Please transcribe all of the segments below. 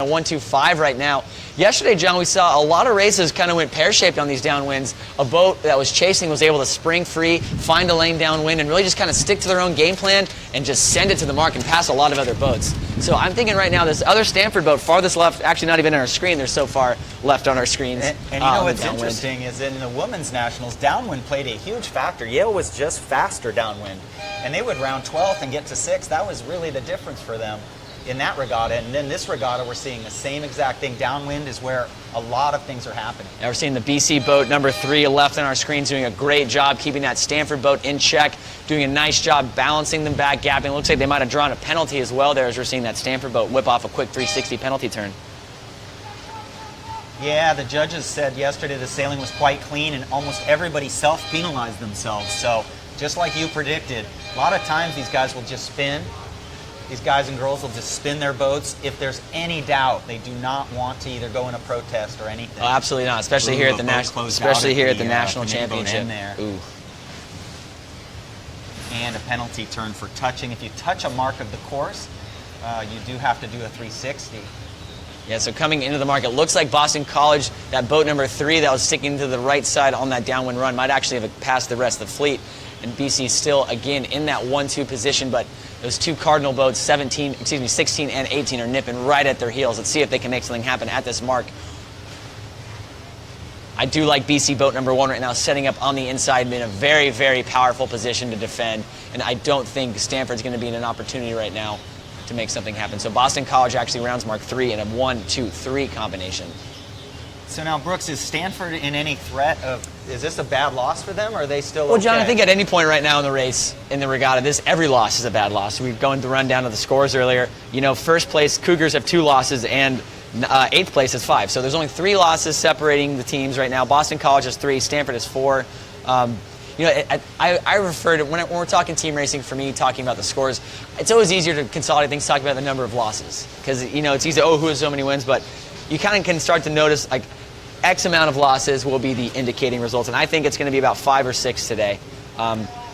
1-2-5 right now. Yesterday, John, we saw a lot of races kind of went pear-shaped on these downwinds. A boat that was chasing was able to spring free, find a lane downwind, and really just kind of stick to their own game plan and just send it to the mark and pass a lot of other boats. So I'm thinking right now this other Stanford boat, farthest left, actually not even on our screen, they're so far left on our screens. And you know what's interesting is in the women's nationals, downwind played a huge factor. Yale was just faster downwind, and they would round 12th and get to 6th. That was really the difference for them in that regatta. And then this regatta, we're seeing the same exact thing. Downwind is where a lot of things are happening. Now we're seeing the BC boat number 3 left on our screens doing a great job keeping that Stanford boat in check, doing a nice job balancing them back, gapping. Looks like they might have drawn a penalty as well there as we're seeing that Stanford boat whip off a quick 360 penalty turn. Yeah, the judges said yesterday the sailing was quite clean and almost everybody self-penalized themselves. So just like you predicted, a lot of times these guys will just spin. These guys and girls will just spin their boats. If there's any doubt, they do not want to either go in a protest or anything. Oh, absolutely not, especially here at the national, national championship. There. Ooh. And a penalty turn for touching. If you touch a mark of the course, you do have to do a 360. Yeah, so coming into the mark, it looks like Boston College, that boat number 3 that was sticking to the right side on that downwind run, might actually have passed the rest of the fleet. And BC still, again, in that 1-2 position, but those two Cardinal boats, 16 and 18, are nipping right at their heels. Let's see if they can make something happen at this mark. I do like BC boat number 1 right now, setting up on the inside in a very, very powerful position to defend. And I don't think Stanford's going to be in an opportunity right now to make something happen. So Boston College actually rounds mark 3 in a 1-2-3 combination. So now, Brooks, is Stanford in any threat of, is this a bad loss for them, or are they still okay? Well, John, I think at any point right now in the race, in the regatta, every loss is a bad loss. We've gone to run down to the scores earlier. You know, first place, Cougars have 2 losses, and 8th place is 5. So there's only 3 losses separating the teams right now. Boston College has 3, Stanford has 4. You know, I refer to, when we're talking team racing, for me, talking about the scores, it's always easier to consolidate things, talk about the number of losses. Because, you know, it's easy, who has so many wins, but you kind of can start to notice, like, X amount of losses will be the indicating results, and I think it's going to be about 5 or 6 today,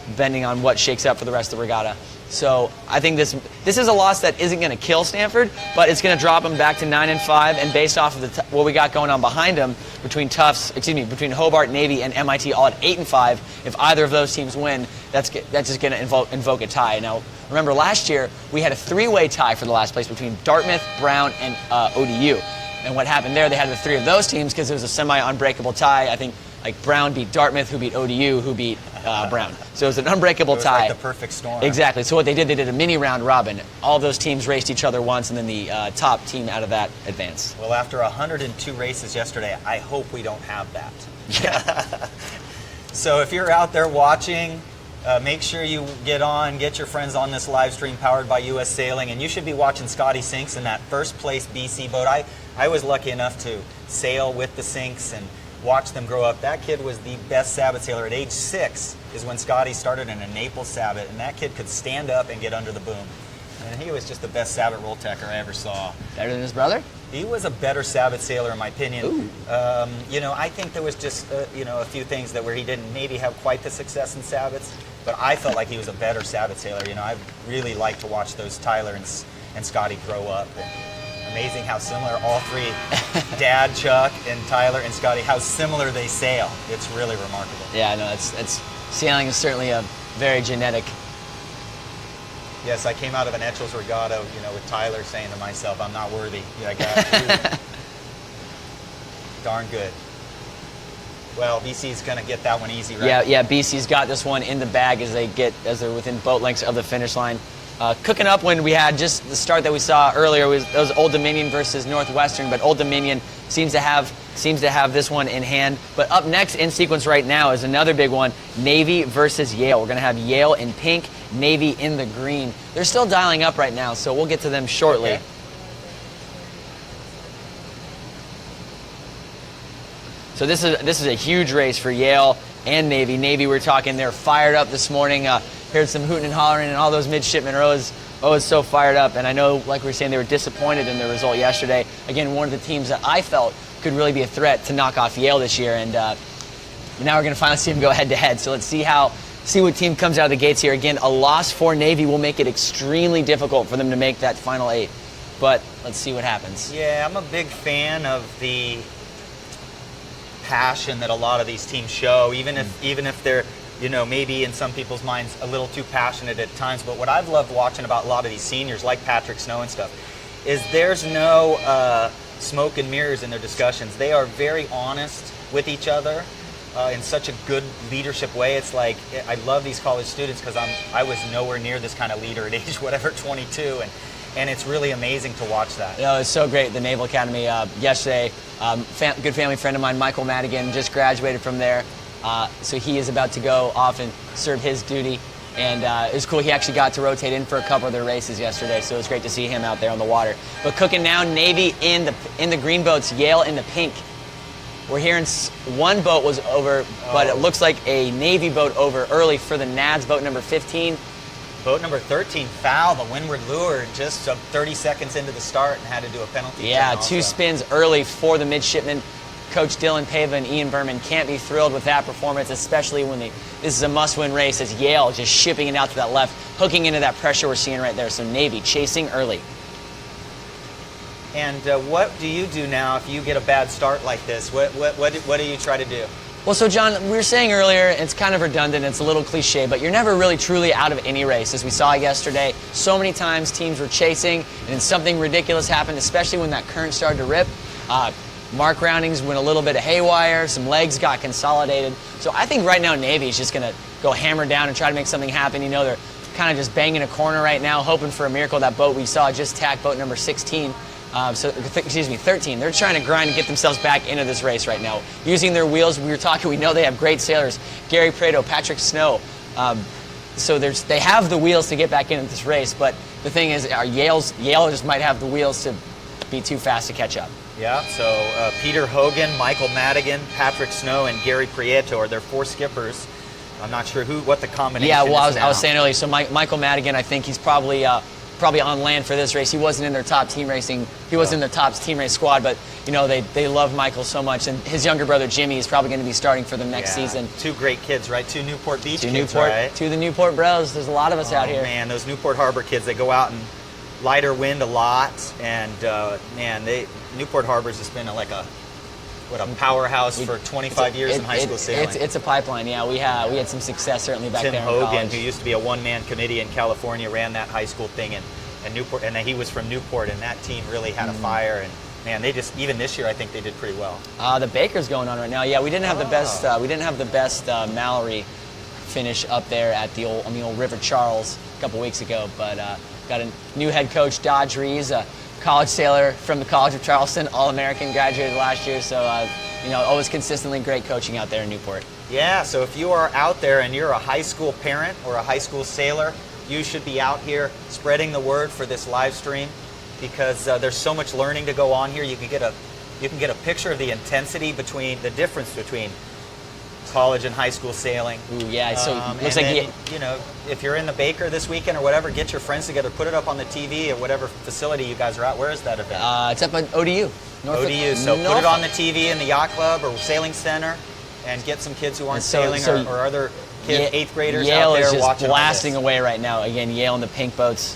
depending on what shakes up for the rest of the regatta. So I think this is a loss that isn't going to kill Stanford, but it's going to drop them back to 9-5, and based off of what we got going on behind them between between Hobart, Navy, and MIT, all at 8-5. If either of those teams win, that's just going to invoke a tie. Now, remember last year we had a 3-way tie for the last place between Dartmouth, Brown, and ODU. And what happened there, they had the 3 of those teams because it was a semi-unbreakable tie. I think like Brown beat Dartmouth, who beat ODU, who beat Brown. So it was an unbreakable tie. Like the perfect storm. Exactly. So what they did a mini round robin. All those teams raced each other once, and then the top team out of that advanced. Well, after 102 races yesterday, I hope we don't have that. Yeah. So if you're out there watching, make sure you get your friends on this live stream powered by U.S. Sailing, and you should be watching Scotty Sinks in that first place BC boat. I was lucky enough to sail with the Sinks and watch them grow up. That kid was the best Sabot sailor. At age 6 is when Scotty started in a Naples Sabot, and that kid could stand up and get under the boom. And he was just the best Sabot roll tacker I ever saw. Better than his brother? He was a better Sabot sailor, in my opinion. You know, I think there was just a few things where he didn't maybe have quite the success in Sabots, but I felt like he was a better Sabot sailor. You know, I really like to watch those Tyler and Scotty grow up. And amazing how similar all 3, Dad, Chuck, and Tyler and Scotty, how similar they sail. It's really remarkable. Yeah, I know. It's sailing is certainly a very genetic. Yes, I came out of an Etchells regatta, with Tyler saying to myself, "I'm not worthy." Yeah, I got darn good. Well, BC's going to get that one easy, right? Yeah. BC's got this one in the bag as they're within boat lengths of the finish line. Cooking up when we had just the start that we saw earlier was Old Dominion versus Northwestern, but Old Dominion seems to have this one in hand. But up next in sequence right now is another big one, Navy versus Yale. We're going to have Yale in pink, Navy in the green. They're still dialing up right now, so we'll get to them shortly. Okay. So this is a huge race for Yale and Navy. Navy, we're talking, they're fired up this morning. Heard some hooting and hollering, and all those midshipmen are always so fired up. And I know, like we were saying, they were disappointed in the result yesterday. Again, one of the teams that I felt could really be a threat to knock off Yale this year. And now we're going to finally see them go head-to-head. So let's see what team comes out of the gates here. Again, a loss for Navy will make it extremely difficult for them to make that final 8. But let's see what happens. Yeah, I'm a big fan of the passion that a lot of these teams show, even if they're, you know, maybe in some people's minds a little too passionate at times. But what I've loved watching about a lot of these seniors, like Patrick Snow and stuff, is there's no smoke and mirrors in their discussions. They are very honest with each other in such a good leadership way. It's like, I love these college students because I was nowhere near this kind of leader at age whatever, 22, and it's really amazing to watch that. You know, it's so great. The Naval Academy yesterday, good family friend of mine, Michael Madigan, just graduated from there. So he is about to go off and serve his duty. And it was cool. He actually got to rotate in for a couple of their races yesterday, so it was great to see him out there on the water. But cooking now, Navy in the green boats, Yale in the pink. We're hearing one boat was over, but it looks like a Navy boat over early for the Nads, boat number 15. Boat number 13 foul, the windward lure, just 30 seconds into the start and had to do a penalty. Yeah, turn also. 2 spins early for the midshipmen. Coach Dylan Pava and Ian Berman can't be thrilled with that performance, especially when this is a must-win race as Yale just shipping it out to that left, hooking into that pressure we're seeing right there. So Navy chasing early. And what do you do now if you get a bad start like this? What do you try to do? Well, so John, we were saying earlier, it's kind of redundant, it's a little cliche, but you're never really truly out of any race. As we saw yesterday, so many times teams were chasing and then something ridiculous happened, especially when that current started to rip. Mark roundings went a little bit of haywire, some legs got consolidated. So I think right now Navy is just going to go hammer down and try to make something happen. You know, they're kind of just banging a corner right now, hoping for a miracle. That boat we saw just tack boat number 16. 13. They're trying to grind and get themselves back into this race right now. Using their wheels, we know they have great sailors. Gary Prado, Patrick Snow. So they have the wheels to get back into this race, but the thing is, Yale just might have the wheels to be too fast to catch up. Yeah, so Peter Hogan, Michael Madigan, Patrick Snow, and Gary Prieto are their 4 skippers. I'm not sure what the combination is. Yeah, well, now. I was saying earlier, so Michael Madigan, I think he's probably on land for this race. He wasn't in their top team racing. He wasn't in the top team race squad, but you know they love Michael so much, and his younger brother Jimmy is probably going to be starting for them next season. 2 great kids, right? 2 Newport Beach kids, right? 2 of the Newport bros. There's a lot of us out here. Man, those Newport Harbor kids, they go out in lighter wind a lot, and Newport Harbor's just been like a powerhouse for 25 years in high school sailing. It's a pipeline. Yeah, we had some success certainly back Tim there in Hogan, college. who used to be a one-man committee in California, ran that high school thing in Newport, and he was from Newport, and that team really had a fire. And man, they just, even this year, I think they did pretty well. The Baker's going on right now. Yeah, we didn't have the best. We didn't have the best Mallory finish up there at the old River Charles a couple weeks ago, but got a new head coach, Dodge Rees, a college sailor from the College of Charleston, All-American, graduated last year. So always consistently great coaching out there in Newport. Yeah, so if you are out there and you're a high school parent or a high school sailor, you should be out here spreading the word for this live stream, because there's so much learning to go on here. You can get a picture of the intensity the difference between college and high school sailing. Ooh, yeah, so it looks like if you're in the Baker this weekend or whatever, get your friends together, put it up on the TV at whatever facility you guys are at. Where is that event? It's up at ODU. ODU, so put it on the TV in the yacht club or sailing center, and get some kids who aren't sailing or other kids, 8th graders Yale out there is just watching blasting away right now. Again, Yale in the pink boats.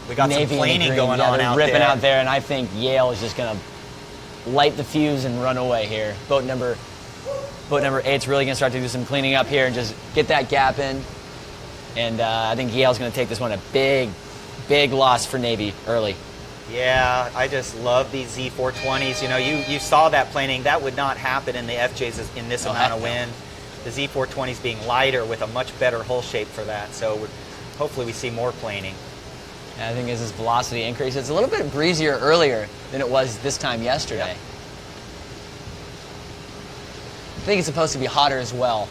We got Navy some planing going on out ripping there. out there, and I think Yale is just going to light the fuse and run away here. Boat number 8's really going to start to do some cleaning up here and just get that gap in. And I think Yale's going to take this one a big, big loss for Navy early. Yeah, I just love these Z420s. You know, you saw that planing. That would not happen in the FJs in this amount of wind. The Z420s being lighter with a much better hull shape for that. So hopefully we see more planing. And I think as this velocity increases, it's a little bit breezier earlier than it was this time yesterday. Yep. I think it's supposed to be hotter as well.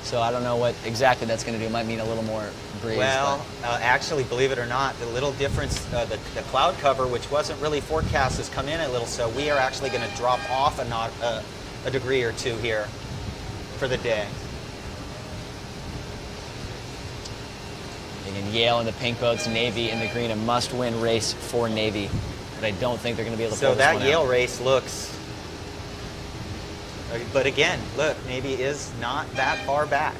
So I don't know what exactly that's going to do. It might mean a little more breeze. Well, actually, believe it or not, the little difference, the cloud cover, which wasn't really forecast, has come in a little. So we are actually going to drop off a degree or 2 here for the day. Again, Yale in the pink boats, Navy in the green, a must-win race for Navy. But I don't think they're going to be able to pull this one out. So that Yale race looks... But again, look, Navy is not that far back.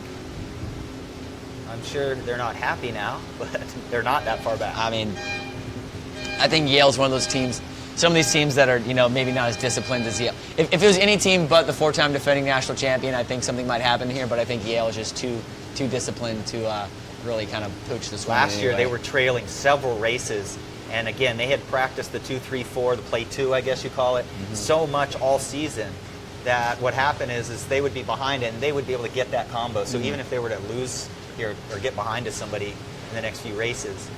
I'm sure they're not happy now, but they're not that far back. I mean, I think Yale's one of those teams. Some of these teams that are, maybe not as disciplined as Yale. If it was any team but the 4-time defending national champion, I think something might happen here. But I think Yale is just too disciplined to really kind of pooch this one. Last year they were trailing several races. And again, they had practiced the 2-3-4, the play 2, I guess you call it, so much all season that what happened is they would be behind it and they would be able to get that combo. So even if they were to lose here or get behind to somebody in the next few races,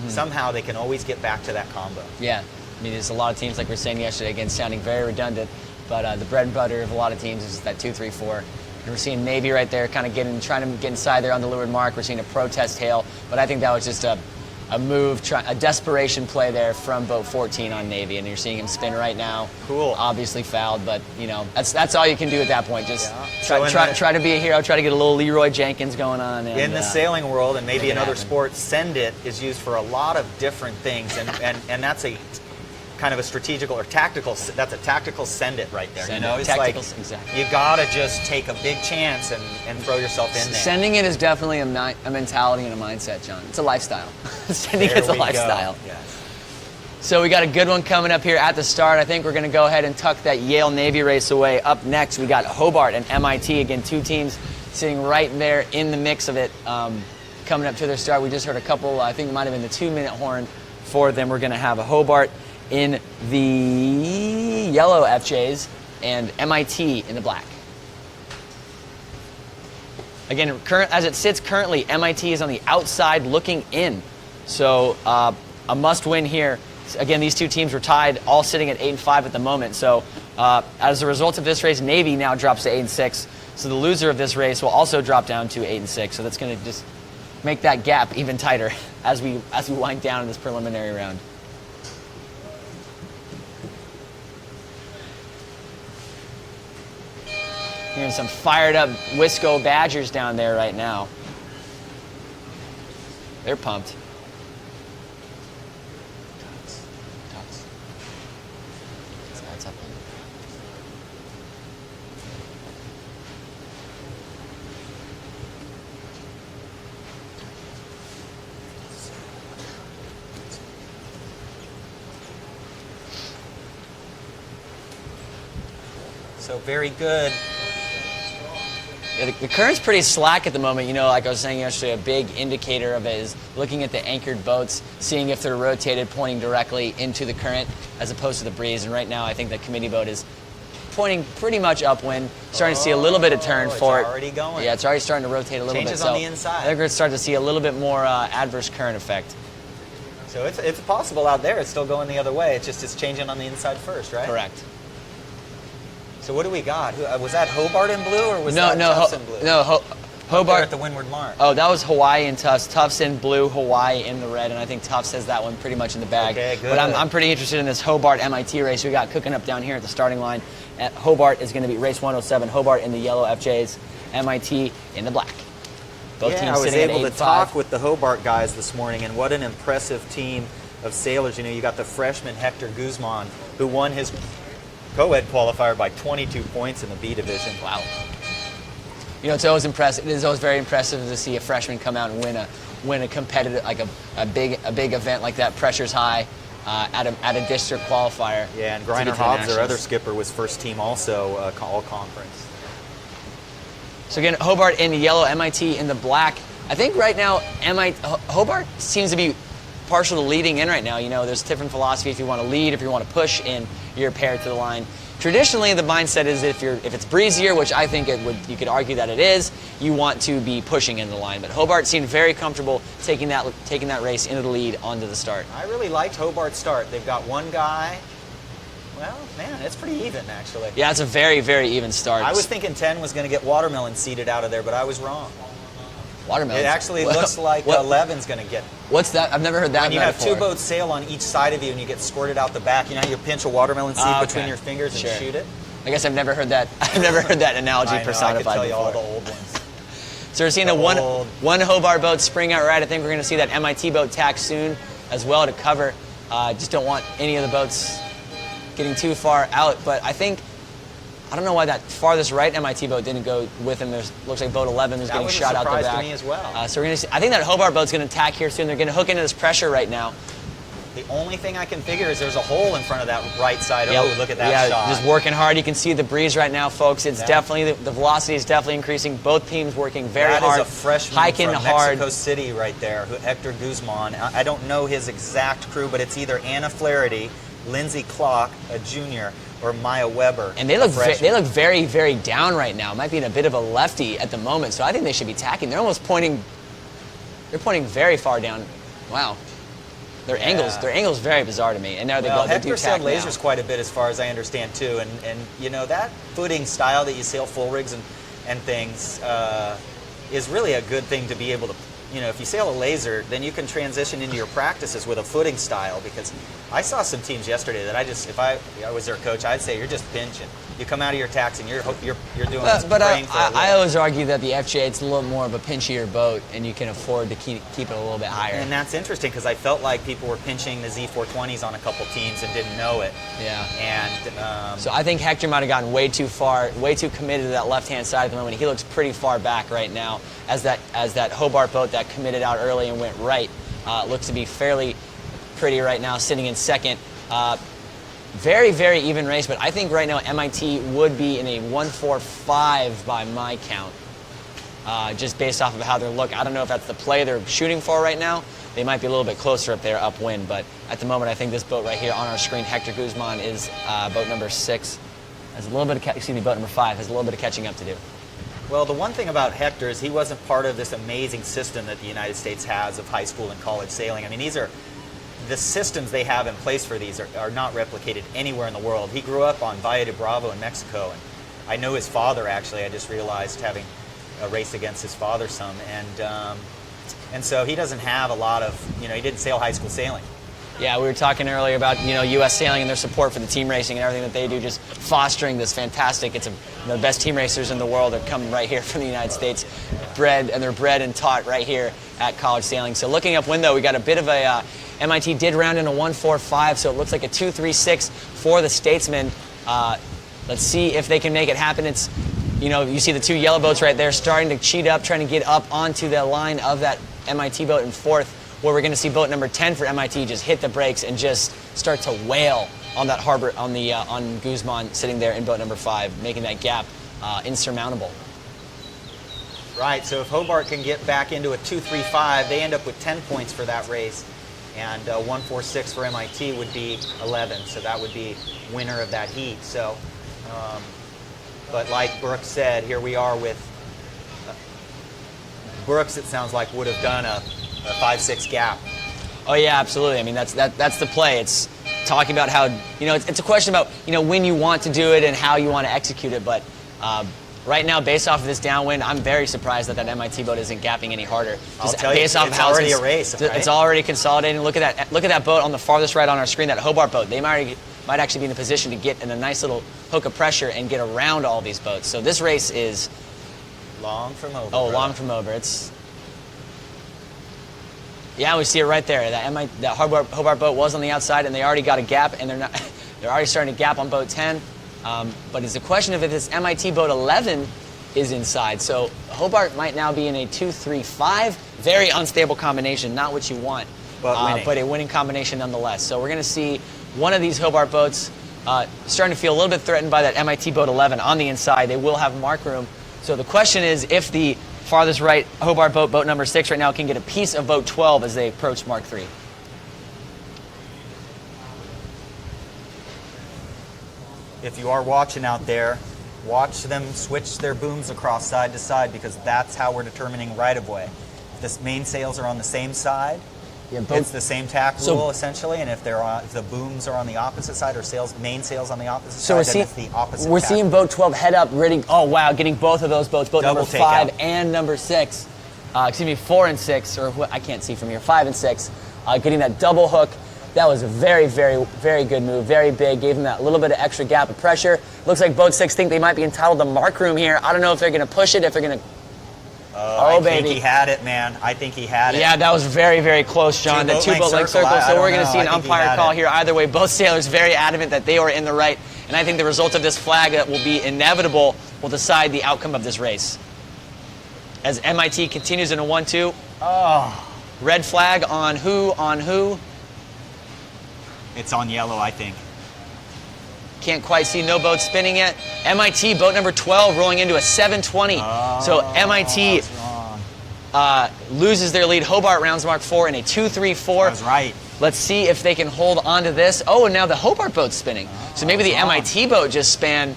somehow they can always get back to that combo. Yeah. I mean, there's a lot of teams, like we were saying yesterday, again, sounding very redundant, but the bread and butter of a lot of teams is that 2-3-4. And we're seeing Navy right there kind of trying to get inside there on the leeward mark. We're seeing a protest hail, but I think that was just a move, a desperation play there from boat 14 on Navy, and you're seeing him spin right now. Cool. Obviously fouled, but that's all you can do at that point. Just yeah. try to be a hero, try to get a little Leroy Jenkins going on. And, in the sailing world, and maybe in other happen. sports, send it is used for a lot of different things, and that's a kind of a strategical or tactical. That's a tactical send it right there. It's tactical, like exactly. you gotta just take a big chance and throw yourself in there. Sending it is definitely a mentality and a mindset, John. It's a lifestyle. Sending it's a lifestyle. Yes. So we got a good one coming up here at the start. I think we're going to go ahead and tuck that Yale-Navy race away. Up next, we got Hobart and MIT. Again, two teams sitting right there in the mix of it coming up to their start. We just heard a couple, I think it might have been the 2-minute horn for them. We're going to have a Hobart in the yellow FJs and MIT in the black. Again, as it sits currently, MIT is on the outside looking in. So a must win here. Again, these two teams were tied, all sitting at 8-5 at the moment. So as a result of this race, Navy now drops to 8-6. So the loser of this race will also drop down to 8-6. So that's going to just make that gap even tighter as we wind down in this preliminary round. Hearing some fired up Wisco Badgers down there right now. They're pumped. That's up. So very good. Yeah, the current's pretty slack at the moment. Like I was saying yesterday, a big indicator of it is looking at the anchored boats, seeing if they're rotated, pointing directly into the current as opposed to the breeze. And right now, I think the committee boat is pointing pretty much upwind, starting to see a little bit of turn for it. It's already going. Yeah, it's already starting to rotate a little bit. Changes on the inside. I think we're going to start to see a little bit more adverse current effect. So it's possible out there. It's still going the other way. It's changing on the inside first, right? Correct. So what do we got? Was that Hobart in blue or was that Tufts in blue? Hobart at the windward mark. Oh, that was Hawaii and Tufts. Tufts in blue, Hawaii in the red, and I think Tufts has that one pretty much in the bag. Okay, good. But I'm pretty interested in this Hobart MIT race we got cooking up down here at the starting line. Hobart is going to be race 107. Hobart in the yellow FJs, MIT in the black. Both teams I was sitting at able 8-5. to talk with the Hobart guys this morning, and what an impressive team of sailors. You got the freshman Hector Guzman, who won his co-ed qualifier by 22 points in the B division. Wow. It's always impressive. It is always very impressive to see a freshman come out and win a competitive, like a big event like that. Pressure's high at a district qualifier. Yeah, and Griner Hobbs, their other skipper, was first team also all conference. So again, Hobart in the yellow, MIT in the black. I think right now Hobart seems to be partial to leading in right now. There's different philosophy. If you want to lead, if you want to push in, you're paired to the line. Traditionally, the mindset is if it's breezier, which I think you could argue that it is, you want to be pushing in the line. But Hobart seemed very comfortable taking that race into the lead onto the start. I really liked Hobart's start. They've got one guy. Well, man, it's pretty even actually. Yeah, it's a very, very even start. I was thinking 10 was going to get Watermelon seeded out of there, but I was wrong. Watermelon. It actually looks like 11's going to get. What's that? I've never heard that. When you have two boats sail on each side of you and you get squirted out the back, how you pinch a watermelon seed between your fingers and shoot it? I guess I've never heard that. I've never heard that analogy personified before. I could tell you all the old ones. So we're seeing one Hobart boat spring out right. I think we're going to see that MIT boat tack soon as well to cover. Just don't want any of the boats getting too far out. But I don't know why that farthest right MIT boat didn't go with him. Looks like boat 11 is getting shot out the back. That was a surprise to me as well. So we're going to see. I think that Hobart boat's going to tack here soon. They're going to hook into this pressure right now. The only thing I can figure is there's a hole in front of that right side. Yeah, Oh, look at that shot. Just working hard. You can see the breeze right now, folks. It's definitely, the velocity is definitely increasing. Both teams working very hard. That is a freshman hiking from hard. Mexico City right there, Hector Guzman. I don't know his exact crew, but it's either Anna Flaherty, Lindsey Klock, a junior, or Maya Weber. And they look very, very down right now. Might be in a bit of a lefty at the moment, so I think they should be tacking. They're almost pointing. They're pointing very far down. Wow. Their angles very bizarre to me. And now they Hector sailed lasers quite a bit, as far as I understand too. And you know, that footing style that you sail full rigs and things is really a good thing to be able to. You know, if you sail a laser, then you can transition into your practices with a footing style. Because I saw some teams yesterday that if I was their coach, I'd say you're just pinching. You come out of your tacks and you're doing. But I always argue that the FJ, it's a little more of a pinchier boat, and you can afford to keep it a little bit higher. And that's interesting because I felt like people were pinching the Z420s on a couple teams and didn't know it. Yeah. And so I think Hector might have gotten way too far, way too committed to that left-hand side at the moment. He looks pretty far back right now as that Hobart boat that committed out early and went right looks to be fairly pretty right now, sitting in second. Very, very even race, but I think right now MIT would be in a 1-4-5 by my count, just based off of how they look. I don't know if that's the play they're shooting for right now. They might be a little bit closer up there upwind, but at the moment I think this boat right here on our screen, Hector Guzman, is boat number 6. Has a little bit of boat number 5 has a little bit of catching up to do. Well, the one thing about Hector is he wasn't part of this amazing system that the United States has of high school and college sailing. I mean, the systems they have in place for these are not replicated anywhere in the world. He grew up on Valle de Bravo in Mexico, and I know his father, actually. I just realized, having a race against his father some, and so he doesn't have a lot of, he didn't sail high school sailing. Yeah, we were talking earlier about U.S. sailing and their support for the team racing and everything that they do, just fostering this fantastic. It's the best team racers in the world are coming right here from the United States, they're bred and taught right here at college sailing. So looking upwind though, we got a bit of a MIT did round in a 1-4-5, so it looks like a 2-3-6 for the Statesmen. Let's see if they can make it happen. It's you see the two yellow boats right there starting to cheat up, trying to get up onto the line of that MIT boat in fourth, where we're going to see boat number 10 for MIT just hit the brakes and just start to wail on that harbor on Guzman sitting there in boat number 5, making that gap insurmountable. Right. So if Hobart can get back into a 2-3-5, they end up with 10 points for that race, and 1-4-6 for MIT would be 11. So that would be winner of that heat. So, but like Brooks said, here we are with Brooks. It sounds like would have done a 5-6 gap. Oh yeah, absolutely. I mean that's the play. It's talking about how it's a question about when you want to do it and how you want to execute it. But right now, based off of this downwind, I'm very surprised that MIT boat isn't gapping any harder. I'll tell you, it's already a race. Right? It's already consolidating. Look at that boat on the farthest right on our screen. That Hobart boat. They might actually be in a position to get in a nice little hook of pressure and get around all these boats. So this race is long from over. Oh, long from over. Yeah, we see it right there. That Hobart boat was on the outside, and they already got a gap, and they're already starting to gap on boat 10. But it's a question of if this MIT boat 11 is inside. So Hobart might now be in a 2-3-5. Very unstable combination, not what you want, but a winning combination nonetheless. So we're going to see one of these Hobart boats starting to feel a little bit threatened by that MIT boat 11 on the inside. They will have mark room. So the question is if the farthest right Hobart boat, boat number 6 right now, can get a piece of boat 12 as they approach Mark 3. If you are watching out there, watch them switch their booms across side to side, because that's how we're determining right of way. If the mainsails are on the same side, it's the same tack rule essentially, and if the booms are on the opposite side, or mainsails on the opposite side, then it's the opposite. We're seeing boat 12 head up, getting both of those boats, boat Double number 5 and number 6. 4 and 6, or I can't see from here, 5 and 6, getting that double hook. That was a very, very, very good move, very big, gave them that little bit of extra gap of pressure. Looks like boat 6 think they might be entitled to mark room here. I don't know if they're going to push it, if they're going to. I think he had it, man. I think he had it. Yeah, that was very, very close, John. The two boat length circle. So we're going to see an umpire call here. Either way, both sailors very adamant that they were in the right. And I think the result of this flag that will be inevitable will decide the outcome of this race. As MIT continues in a 1-2. Oh. Red flag on who? It's on yellow, I think. Can't quite see, no boat spinning yet. MIT, boat number 12, rolling into a 720. So MIT loses their lead. Hobart rounds mark 4 in a 2-3-4. That's right. Let's see if they can hold on to this. Oh, and now the Hobart boat's spinning. So maybe the MIT boat just spun,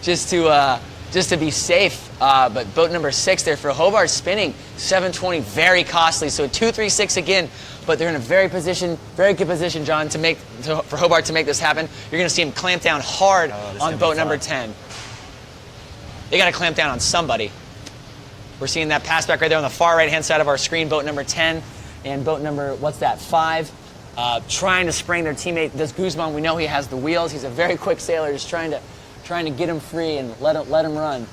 just to be safe. But boat number 6 there for Hobart spinning 720, very costly. So 2-3-6 again. But they're in a very good position, John, for Hobart to make this happen. You're going to see him clamp down hard on boat number 10. They got to clamp down on somebody. We're seeing that pass back right there on the far right-hand side of our screen, boat number 10 and boat number, 5, trying to spring their teammate. This Guzman, we know he has the wheels. He's a very quick sailor, just trying to get him free and let him run.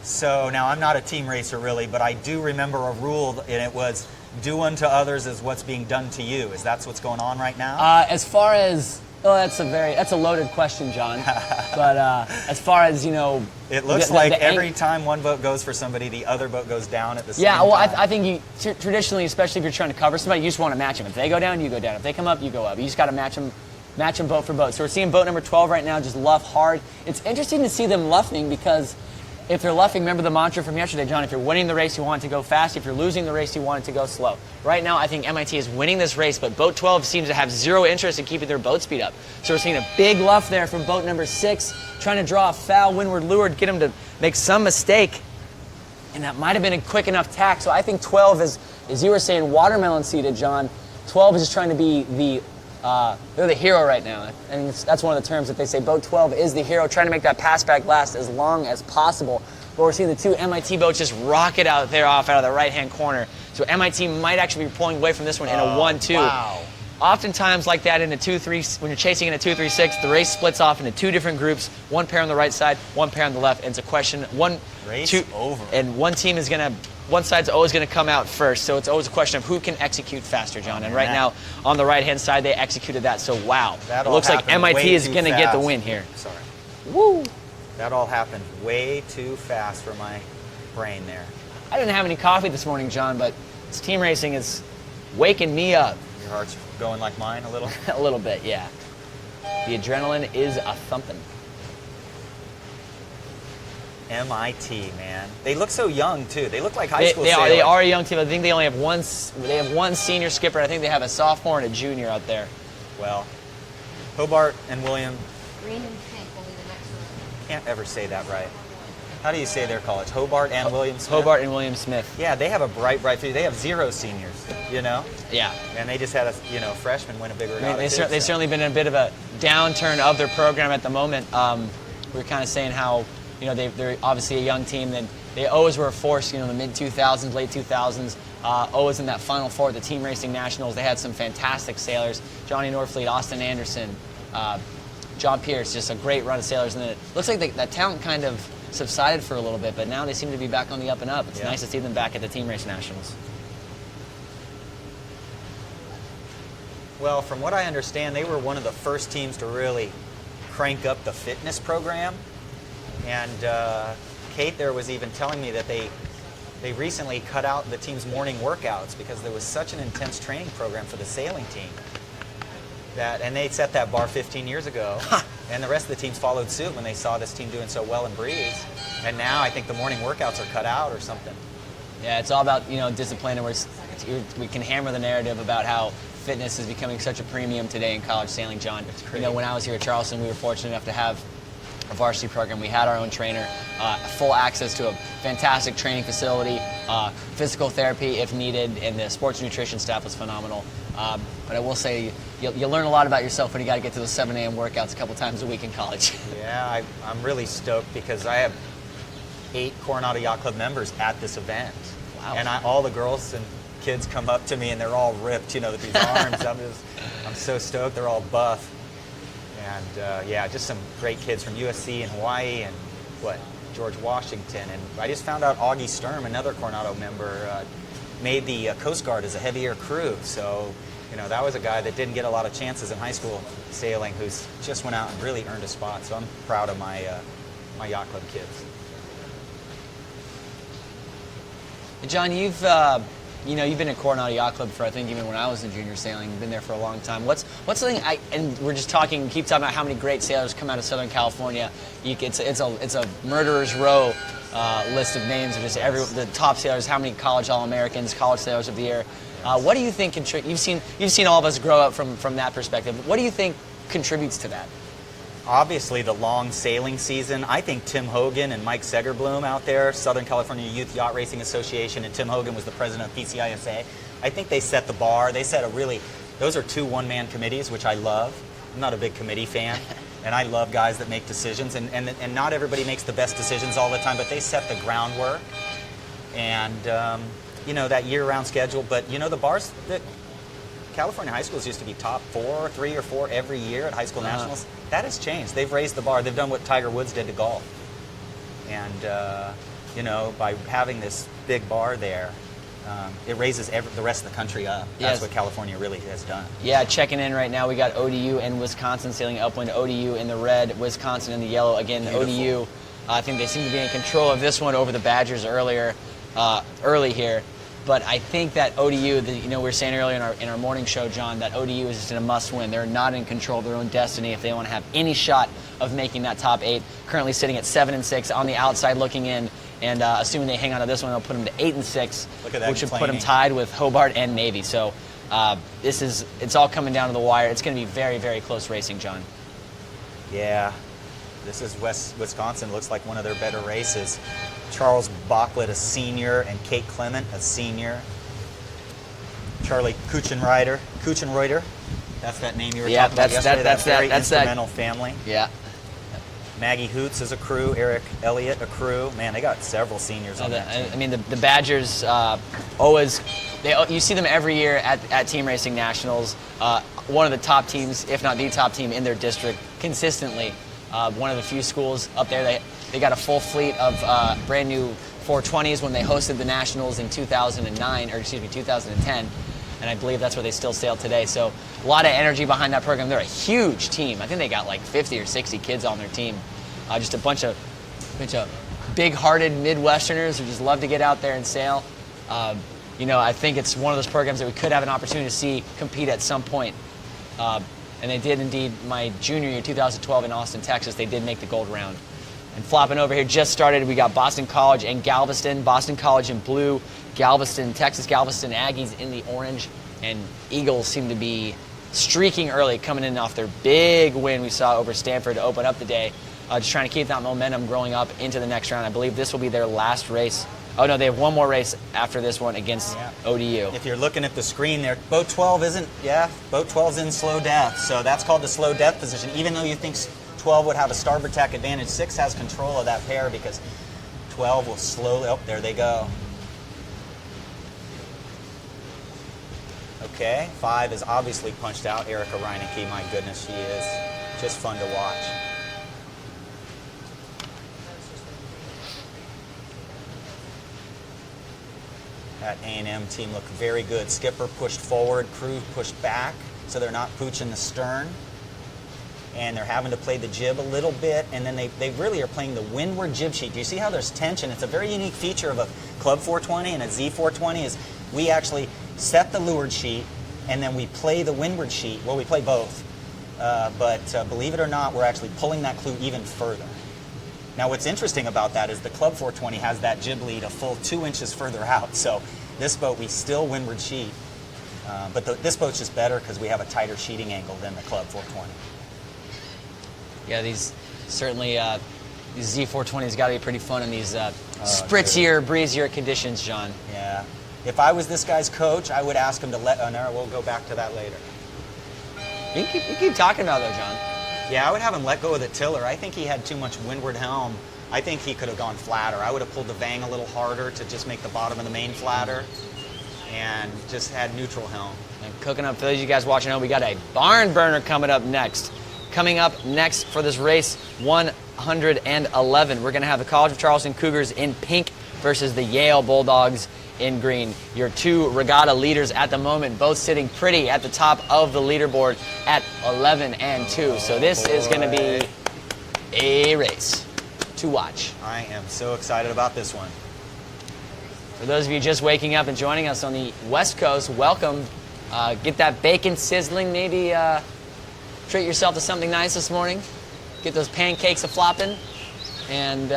So now I'm not a team racer really, but I do remember a rule, and it was do unto others as what's being done to you. Is that what's going on right now? As far as that's a loaded question, John. But as far as it looks like every time one boat goes for somebody, the other boat goes down at the same time. Yeah, well, I think traditionally, especially if you're trying to cover somebody, you just want to match them. If they go down, you go down. If they come up, you go up. You just got to match them boat for boat. So we're seeing boat number 12 right now just luff hard. It's interesting to see them luffing because if they're luffing, remember the mantra from yesterday, John, if you're winning the race, you want it to go fast. If you're losing the race, you want it to go slow. Right now, I think MIT is winning this race, but boat 12 seems to have zero interest in keeping their boat speed up. So we're seeing a big luff there from boat number 6, trying to draw a foul, windward leeward, get him to make some mistake. And that might have been a quick enough tack. So I think 12 is, as you were saying, watermelon seated, John. 12 is just trying to be they're the hero right now. And that's one of the terms that they say. Boat 12 is the hero, trying to make that pass back last as long as possible. But we're seeing the two MIT boats just rocket out there off out of the right-hand corner. So MIT might actually be pulling away from this one in a 1-2. Wow. Oftentimes like that in a 2-3, when you're chasing in a 2-3-6, the race splits off into 2 different groups, 1 pair on the right side, 1 pair on the left, and it's a question, over. And one side's always gonna come out first, so it's always a question of who can execute faster, John. And right now, on the right-hand side, they executed that, so wow. That it looks like MIT is gonna get the win here. Sorry. Woo! That all happened way too fast for my brain there. I didn't have any coffee this morning, John, but this team racing is waking me up. Your heart's going like mine a little? A little bit, yeah. The adrenaline is a thumping. MIT, man. They look so young too. They look like high school They sailors. are a young team. I think they only have one. They have one senior skipper. I think they have a sophomore and a junior out there. Well, Hobart and William. Green and pink will be the next one. Can't ever say that right. How do you say their college? Hobart and William Smith? Hobart and William Smith. Yeah, they have a bright future. They have 0 seniors, Yeah. And they just had a freshman win a big regatta. they've certainly been in a bit of a downturn of their program at the moment. We're kind of saying how they're obviously a young team. Then they always were a force. In the mid 2000s, late 2000s. Always in that Final Four at the Team Racing Nationals. They had some fantastic sailors: Johnny Norfleet, Austin Anderson, John Pierce. Just a great run of sailors. And then it looks like that talent kind of subsided for a little bit, but now they seem to be back on the up and up. It's nice to see them back at the Team Race Nationals. Well, from what I understand, they were one of the first teams to really crank up the fitness program. And Kate there was even telling me that they recently cut out the team's morning workouts because there was such an intense training program for the sailing team. And they set that bar 15 years ago, and the rest of the teams followed suit when they saw this team doing so well in Breeze. And now I think the morning workouts are cut out or something. Yeah, it's all about discipline, and we can hammer the narrative about how fitness is becoming such a premium today in college sailing, John. When I was here at Charleston, we were fortunate enough to have a varsity program. We had our own trainer, full access to a fantastic training facility, physical therapy if needed, and the sports nutrition staff was phenomenal. But I will say, you learn a lot about yourself when you got to get to those 7 a.m. workouts a couple times a week in college. Yeah, I'm really stoked because I have 8 Coronado Yacht Club members at this event. Wow. And all the girls and kids come up to me and they're all ripped, with these arms. I'm so stoked. They're all buff. And just some great kids from USC and Hawaii and George Washington. And I just found out Augie Sturm, another Coronado member, made the Coast Guard as a heavy air crew. So, that was a guy that didn't get a lot of chances in high school sailing, who's just went out and really earned a spot. So I'm proud of my yacht club kids. John, you've been at Coronado Yacht Club for, I think, even when I was in junior sailing. You've been there for a long time. What's something and we're just keep talking about how many great sailors come out of Southern California. It's a murderer's row list of names of just the top sailors. How many college All-Americans, college sailors of the year? What do you think you've seen all of us grow up from that perspective? What do you think contributes to that? Obviously, the long sailing season. I think Tim Hogan and Mike Segerblum out there, Southern California Youth Yacht Racing Association, and Tim Hogan was the president of PCISA. I think they set the bar. They set those are 2 one-man committees, which I love. I'm not a big committee fan, and I love guys that make decisions. And not everybody makes the best decisions all the time, but they set the groundwork. And, that year-round schedule. But, the bars that California high schools used to be top 3 or 4 every year at high school nationals. That has changed. They've raised the bar. They've done what Tiger Woods did to golf. And, by having this big bar there, it raises the rest of the country up. That's what California really has done. Yeah, checking in right now, we got ODU and Wisconsin sailing upwind. ODU in the red, Wisconsin in the yellow. Again, beautiful. ODU, I think they seem to be in control of this one over the Badgers early here. But I think that ODU, we were saying earlier in our morning show, John, that ODU is just in a must-win. They're not in control of their own destiny if they want to have any shot of making that top 8. Currently sitting at 7-6 on the outside looking in, and assuming they hang on to this one, they'll put them to 8-6, which would put them tied with Hobart and Navy. So it's all coming down to the wire. It's going to be very, very close racing, John. Yeah, this is Wisconsin. Looks like one of their better races. Charles Bachlet, a senior, and Kate Clement, a senior. Charlie Kuchenreuter, that's that name you were talking about yesterday. That's very instrumental family. Yeah. Maggie Hoots is a crew. Eric Elliott, a crew. Man, they got several seniors on that team. I mean, the Badgers always, you see them every year at Team Racing Nationals. One of the top teams, if not the top team in their district, consistently. One of the few schools up there. They got a full fleet of brand new 420s when they hosted the Nationals in 2010, and I believe that's where they still sail today. So a lot of energy behind that program. They're a huge team. I think they got like 50 or 60 kids on their team. Just a bunch of big-hearted Midwesterners who just love to get out there and sail. I think it's one of those programs that we could have an opportunity to see compete at some point. And they did indeed. My junior year, 2012, in Austin, Texas, they did make the gold round. And flopping over here, just started, we got Boston College and Galveston. Boston College in blue, Texas Galveston Aggies in the orange. And Eagles seem to be streaking early, coming in off their big win we saw over Stanford to open up the day. Just trying to keep that momentum growing up into the next round. I believe this will be their last race. Oh, no, they have one more race after this one against ODU. If you're looking at the screen there, boat 12 boat 12's in slow death. So that's called the slow death position. Even though you think 12 would have a starboard tack advantage, 6 has control of that pair because 12 will slowly, there they go. Okay, 5 is obviously punched out. Erica Reineke, my goodness, she is just fun to watch. That A&M team looked very good. Skipper pushed forward, crew pushed back, so they're not pooching the stern. And they're having to play the jib a little bit, and then they really are playing the windward jib sheet. Do you see how there's tension? It's a very unique feature of a Club 420 and a Z420 is we actually set the leeward sheet, and then we play the windward sheet. Well, we play both. But believe it or not, we're actually pulling that clue even further. Now, what's interesting about that is the Club 420 has that jib lead a full 2 inches further out. So this boat, we still windward sheet. But this boat's just better because we have a tighter sheeting angle than the Club 420. Yeah, these certainly these Z420s got to be pretty fun in these spritzier, breezier conditions, John. Yeah. If I was this guy's coach, I would ask him to let. Oh, no, we'll go back to that later. You keep talking about it, though, John. Yeah, I would have him let go of the tiller. I think he had too much windward helm. I think he could have gone flatter. I would have pulled the vang a little harder to just make the bottom of the main flatter, and just had neutral helm. And cooking up, for those of you guys watching home, we got a barn burner coming up next. Coming up next for this race 111, we're going to have the College of Charleston Cougars in pink versus the Yale Bulldogs in green. Your 2 regatta leaders at the moment, both sitting pretty at the top of the leaderboard at 11 and 2. So this is going to be a race to watch. I am so excited about this one. For those of you just waking up and joining us on the West Coast, welcome. Get that bacon sizzling. Maybe treat yourself to something nice this morning. Get those pancakes a-flopping. And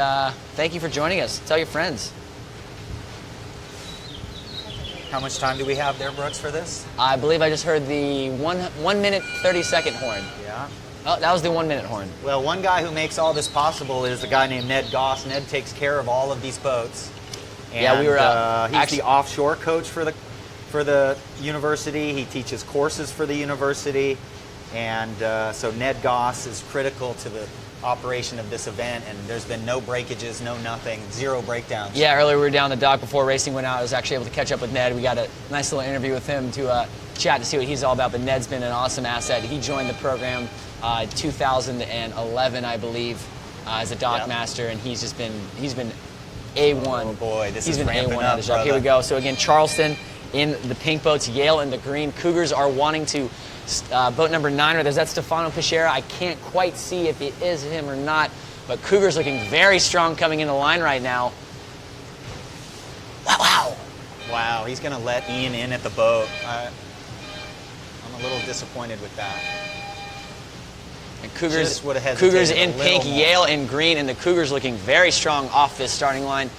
thank you for joining us. Tell your friends. How much time do we have there, Brooks, for this? I believe I just heard the 1 minute 30-second horn. Yeah. Oh, that was the 1 minute horn. Well, one guy who makes all this possible is a guy named Ned Goss. Ned takes care of all of these boats. And, Yeah, we were he's the offshore coach for the university. He teaches courses for the university, and so Ned Goss is critical to the operation of this event. And there's been no breakages, no nothing, zero breakdowns. Yeah, earlier we were down the dock before racing went out. I was actually able to catch up with Ned. We got a nice little interview with him to chat to see what he's all about. But Ned's been an awesome asset. He joined the program 2011, I believe, as a dock master, and he's been A1. Oh boy, this he's is been ramping A1 up, at his job. brother. Here we go. So again, Charleston in the pink boats, Yale in the green. Cougars are wanting to boat number 9, or there's that Stefano Pichera. I can't quite see if it is him or not, but Cougars looking very strong coming in the line right now. Wow. Wow, he's going to let Ian in at the boat. I'm a little disappointed with that. And Cougars, Just would've hesitated Cougars a in little pink, more. Yale in green, and the Cougars looking very strong off this starting line,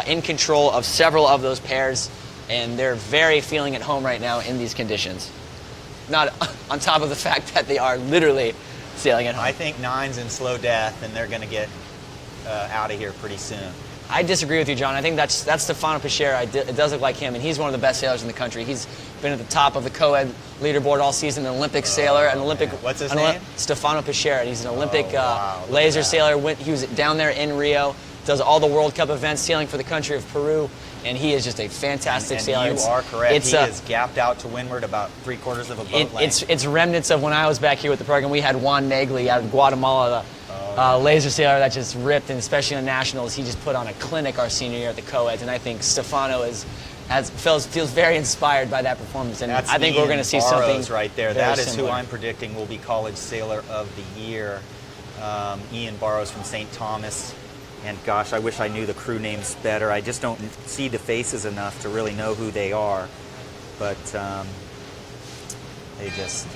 in control of several of those pairs, and they're very feeling at home right now in these conditions. Not on top of the fact that they are literally sailing at home. I think 9's in slow death, and they're going to get out of here pretty soon. I disagree with you, John. I think that's Stefano Pichera. It does look like him, and he's one of the best sailors in the country. He's been at the top of the co-ed leaderboard all season, an Olympic sailor, an Olympic. What's his name? Stefano Pichera. He's an Olympic wow, look at laser that. sailor. He was down there in Rio, does all the World Cup events, sailing for the country of Peru, and he is just a fantastic And sailor. you are correct. It's, he is gapped out to windward about 3/4 of a boat length. it's remnants of when I was back here with the program. We had Juan Negli out of Guatemala, laser sailor that just ripped, and especially on nationals, he just put on a clinic our senior year at the co-eds, and I think Stefano feels very inspired by that performance, and That's I think we're going to see Burrows something right there. very That is similar. who I'm predicting will be College Sailor of the Year. Ian Burrows from St. Thomas. And gosh, I wish I knew the crew names better. I just don't see the faces enough to really know who they are. But they just...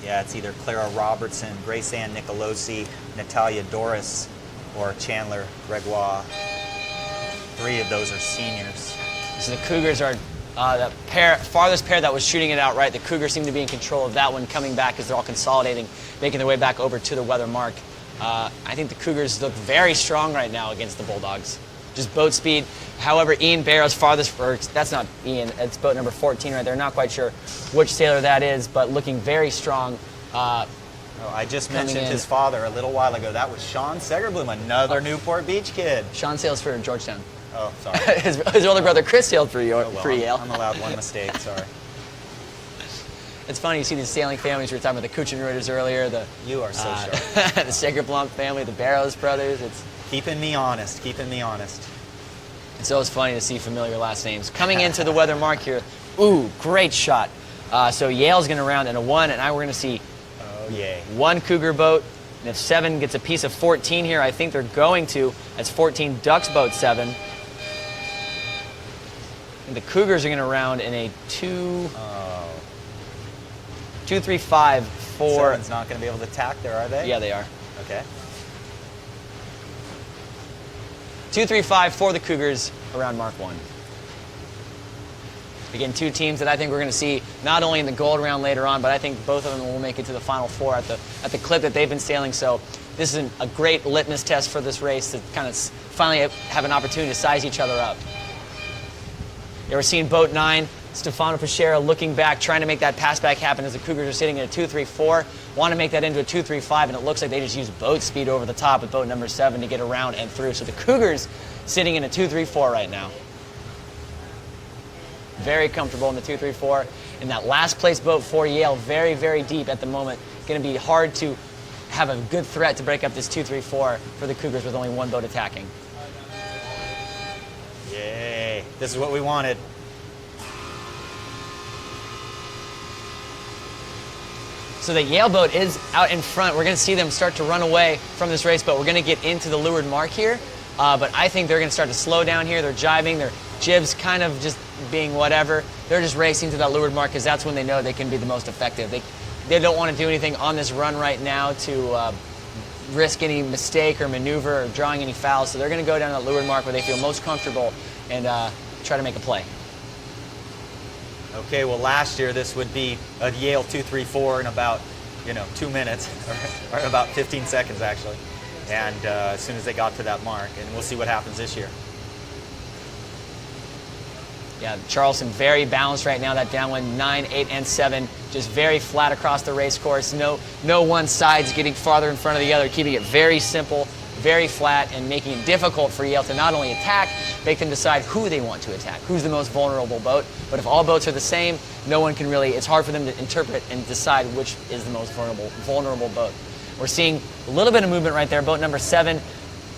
Yeah, it's either Clara Robertson, Grace Ann Nicolosi, Natalia Doris, or Chandler Gregoire. 3 of those are seniors. So the Cougars are the farthest pair that was shooting it out right. The Cougars seem to be in control of that one, coming back as they're all consolidating, making their way back over to the weather mark. I think the Cougars look very strong right now against the Bulldogs. Just boat speed. However, Ian Barrow's farthest, or that's not Ian, it's boat number 14 right there. Not quite sure which sailor that is, but looking very strong. Oh, I just mentioned in. his father a little while ago. That was Sean Segerblum, another Newport Beach kid. Sean sails for Georgetown. Oh, sorry. his older brother Chris sailed for Oh, well, Yale. I'm allowed one mistake, sorry. It's funny, you see these sailing families. We were talking about the Kuchenreuters earlier, You are so sharp. the Segerblum family, the Barrows brothers. Keeping me honest, keeping me honest. It's always funny to see familiar last names. Coming into the weather mark here, ooh, great shot. So Yale's going to round in a 1, and now we're going to see Oh, yay. 1 Cougar boat. And if 7 gets a piece of 14 here, I think they're going to. That's 14 Ducks boat 7. And the Cougars are going to round in a 2-3-5 for... 7's not going to be able to tack there, are they? Yeah, they are. Okay. 2-3-5 for the Cougars around Mark 1. Again, 2 teams that I think we're going to see not only in the gold round later on, but I think both of them will make it to the Final Four at the clip that they've been sailing. So this is a great litmus test for this race to kind of finally have an opportunity to size each other up. Yeah, we're seeing boat 9, Stefano Pichera looking back, trying to make that pass back happen as the Cougars are sitting at a 2-3-4. Want to make that into a 2-3-5, and it looks like they just used boat speed over the top with boat number 7 to get around and through. So the Cougars sitting in a 2-3-4 right now. Very comfortable in the 2-3-4. And that last place boat for Yale, very, very deep at the moment. Going to be hard to have a good threat to break up this 2-3-4 for the Cougars with only 1 boat attacking. Yay. This is what we wanted. So the Yale boat is out in front. We're going to see them start to run away from this race boat. We're going to get into the leeward mark here, but I think they're going to start to slow down here. They're jibing, their jibs kind of just being whatever. They're just racing to that leeward mark because that's when they know they can be the most effective. They don't want to do anything on this run right now to risk any mistake or maneuver or drawing any fouls. So they're going to go down that leeward mark where they feel most comfortable and try to make a play. Okay, well last year this would be a Yale 2-3-4 in about 2 minutes, or about 15 seconds actually. And as soon as they got to that mark, and we'll see what happens this year. Yeah, Charleston very balanced right now. That downwind 9, 8, and 7, just very flat across the race course. No one side's getting farther in front of the other, keeping it very simple, very flat, and making it difficult for Yale to not only attack, make them decide who they want to attack, who's the most vulnerable boat. But if all boats are the same, no one can really, it's hard for them to interpret and decide which is the most vulnerable boat. We're seeing a little bit of movement right there. Boat number 7,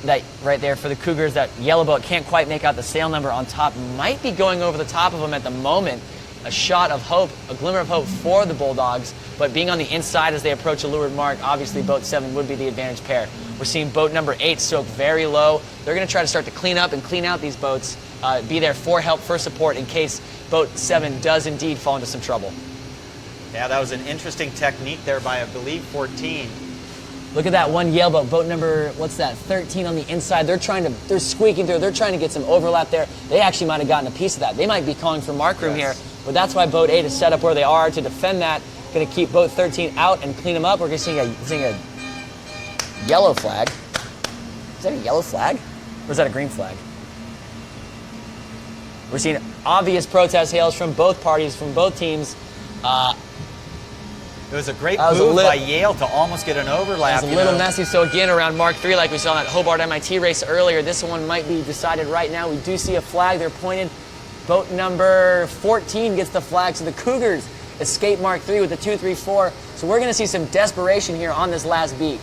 that right there for the Cougars, that yellow boat can't quite make out the sail number on top, might be going over the top of them at the moment. A shot of hope, a glimmer of hope for the Bulldogs, but being on the inside as they approach a leeward mark, obviously boat 7 would be the advantage pair. We're seeing boat number 8 soak very low. They're going to try to start to clean up and clean out these boats, be there for help, for support in case boat 7 does indeed fall into some trouble. Yeah, that was an interesting technique there by, I believe, 14. Look at that one Yale boat, boat number, what's that, 13 on the inside. They're squeaking through. They're trying to get some overlap there. They actually might have gotten a piece of that. They might be calling for mark room here, but that's why boat 8 is set up where they are to defend that. Going to keep boat 13 out and clean them up. We're going to see a yellow flag. Is that a yellow flag? Or is that a green flag? We're seeing obvious protest hails from both parties, from both teams. It was a great move by Yale to almost get an overlap. It was a little messy. So again, around Mark 3, like we saw in that Hobart MIT race earlier, this one might be decided right now. We do see a flag. They're pointed. Boat number 14 gets the flag. So the Cougars escape Mark 3 with the 2-3-4. So we're going to see some desperation here on this last beat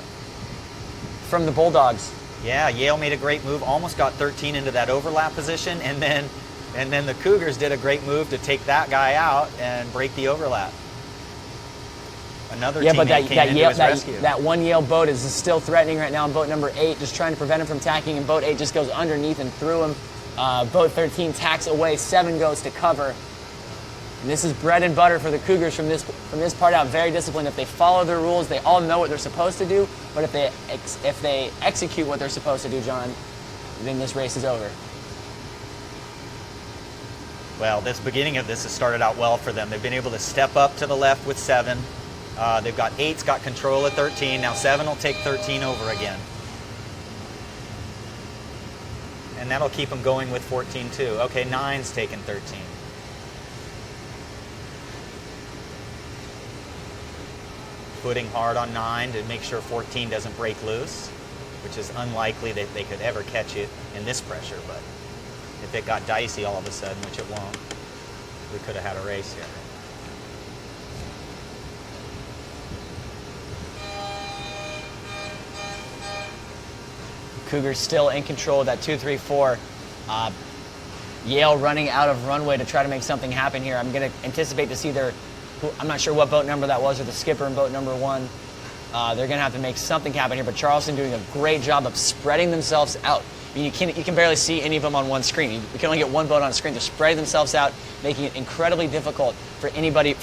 from the Bulldogs. Yeah, Yale made a great move, almost got 13 into that overlap position, and then the Cougars did a great move to take that guy out and break the overlap. Another teammate came into his rescue. That one Yale boat is still threatening right now on boat number 8, just trying to prevent him from tacking, and boat 8 just goes underneath and through him. Boat 13 tacks away, 7 goes to cover. And this is bread and butter for the Cougars from this part out. Very disciplined. If they follow their rules, they all know what they're supposed to do. But if they execute what they're supposed to do, John, then this race is over. Well, this beginning of this has started out well for them. They've been able to step up to the left with 7. They've got 8's got control at 13. Now 7 will take 13 over again. And that'll keep them going with 14 too. Okay, 9's taken 13. Putting hard on 9 to make sure 14 doesn't break loose, which is unlikely that they could ever catch it in this pressure, but if it got dicey all of a sudden, which it won't, we could have had a race here. Cougars still in control of that 2-3-4. Yale running out of runway to try to make something happen here. I'm going to anticipate to see I'm not sure what boat number that was, or the skipper in boat number 1. They're going to have to make something happen here, but Charleston doing a great job of spreading themselves out. I mean, you can barely see any of them on one screen. You can only get one boat on a screen. They're spreading themselves out, making it incredibly difficult for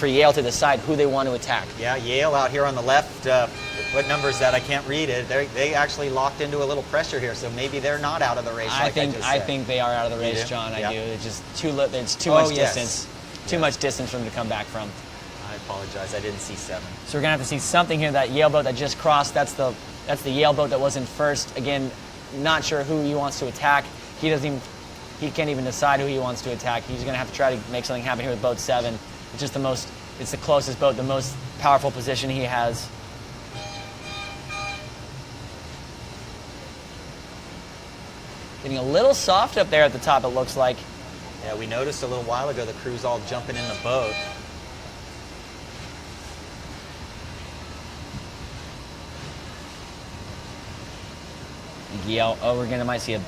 Yale to decide who they want to attack. Yeah, Yale out here on the left, what number is that? I can't read it. They actually locked into a little pressure here, so maybe they're not out of the race. I think they are out of the race, John. I do. It's just there's too much distance. Too much distance for them to come back from. I apologize. I didn't see 7. So we're gonna have to see something here. That Yale boat that just crossed. That's the Yale boat that was in first. Again, not sure who he wants to attack. He can't even decide who he wants to attack. He's gonna have to try to make something happen here with boat 7. It's just it's the closest boat, the most powerful position he has. Getting a little soft up there at the top, it looks like. Yeah, we noticed a little while ago the crew's all jumping in the boat. Yale, might see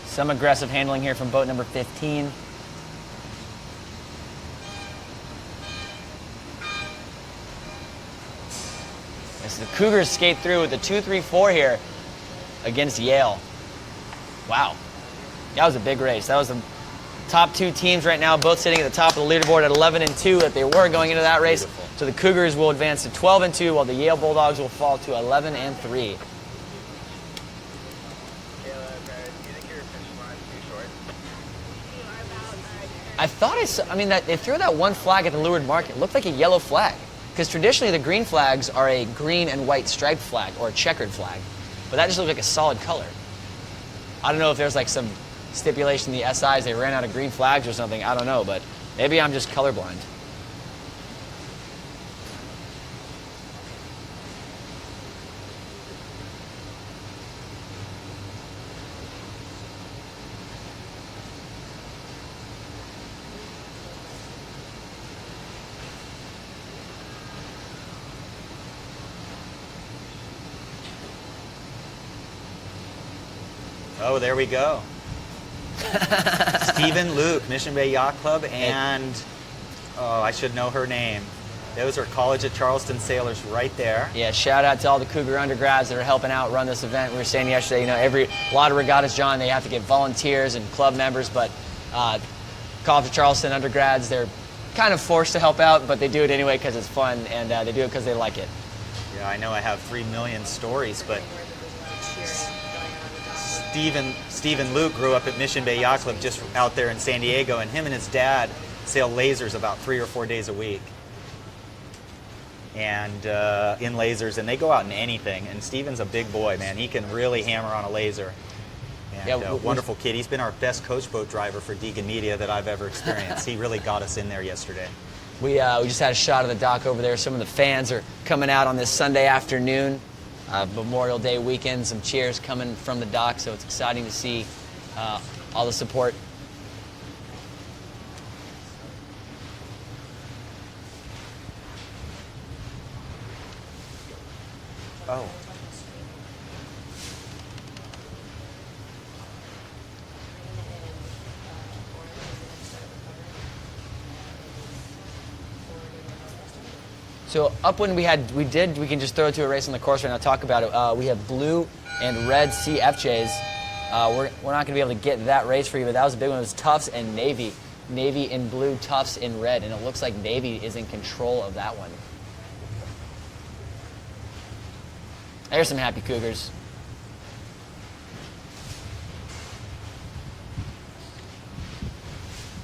some aggressive handling here from boat number 15. As the Cougars skate through with the 2-3-4 here against Yale. Wow. That was a big race. That was the top two teams right now, both sitting at the top of the leaderboard at 11-2 that they were going into that race. Beautiful. So the Cougars will advance to 12-2 while the Yale Bulldogs will fall to 11-3. I thought that they threw that one flag at the Leeward Market. It looked like a yellow flag. Because traditionally the green flags are a green and white striped flag or a checkered flag. But that just looked like a solid color. I don't know if there's like some stipulation in the SIs, they ran out of green flags or something. I don't know, but maybe I'm just colorblind. Oh, there we go. Stephen Luke, Mission Bay Yacht Club, and I should know her name. Those are College at Charleston sailors right there. Yeah, shout out to all the Cougar undergrads that are helping out run this event. We were saying yesterday, a lot of regattas, John, they have to get volunteers and club members, but College at Charleston undergrads, they're kind of forced to help out, but they do it anyway because it's fun, and they do it because they like it. Yeah, I know I have 3 million stories, but Stephen Luke grew up at Mission Bay Yacht Club just out there in San Diego, and him and his dad sail lasers about 3 or 4 days a week. And in lasers, and they go out in anything. And Stephen's a big boy, man. He can really hammer on a laser. And Yeah, wonderful kid. He's been our best coach boat driver for Deegan Media that I've ever experienced. He really got us in there yesterday. We just had a shot of the dock over there. Some of the fans are coming out on this Sunday afternoon, Memorial Day weekend. Some cheers coming from the dock, so it's exciting to see all the support. Oh. So upwind we can just throw it to a race on the course right now. Talk about it. We have blue and red CFJs. We're not going to be able to get that race for you, but that was a big one. It was Tufts and Navy. Navy in blue, Tufts in red, and it looks like Navy is in control of that one. There's some happy Cougars.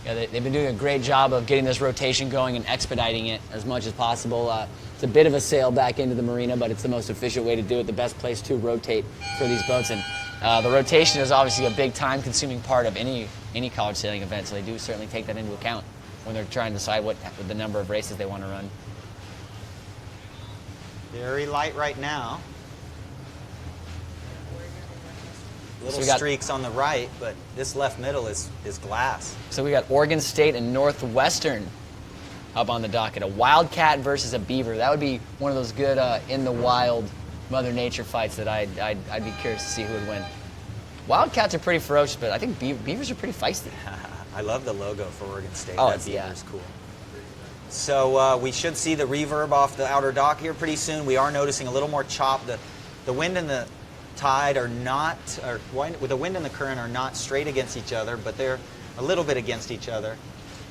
Yeah, they've been doing a great job of getting this rotation going and expediting it as much as possible. It's a bit of a sail back into the marina, but it's the most efficient way to do it, the best place to rotate for these boats. And the rotation is obviously a big time-consuming part of any college sailing event, so they do certainly take that into account when they're trying to decide what the number of races they want to run. Very light right now. Little So streaks on the right, but this left middle is glass. So we got Oregon State and Northwestern up on the docket. A Wildcat versus a Beaver. That would be one of those good in the wild Mother Nature fights that I'd be curious to see who would win. Wildcats are pretty ferocious, but I think Beavers are pretty feisty. I love the logo for Oregon State. Oh, That Beaver's cool. So we should see the reverb off the outer dock here pretty soon. We are noticing a little more chop. The wind and the tide are not, with the wind and the current are not straight against each other, but they're a little bit against each other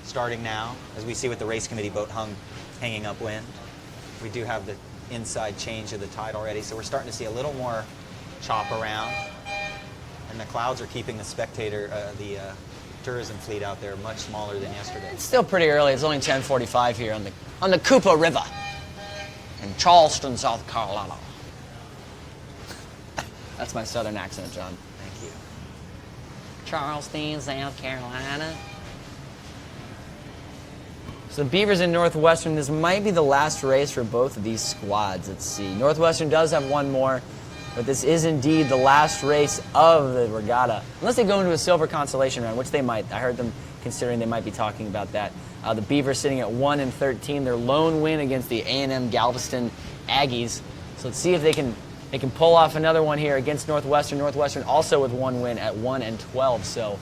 starting now, as we see with the race committee boat hanging upwind. We do have the inside change of the tide already, so we're starting to see a little more chop around. And the clouds are keeping the tourism fleet out there much smaller than yesterday. It's still pretty early. It's only 10:45 here on the Cooper River in Charleston, South Carolina. That's my southern accent, John. Thank you. Charleston, South Carolina. So the Beavers in Northwestern, this might be the last race for both of these squads. Let's see. Northwestern does have one more, but this is indeed the last race of the regatta. Unless they go into a silver consolation round, which they might. I heard them considering they might be talking about that. The Beavers sitting at 1-13, their lone win against the A&M Galveston Aggies. So let's see if they can pull off another one here against Northwestern. Northwestern also with one win at 1-12. So,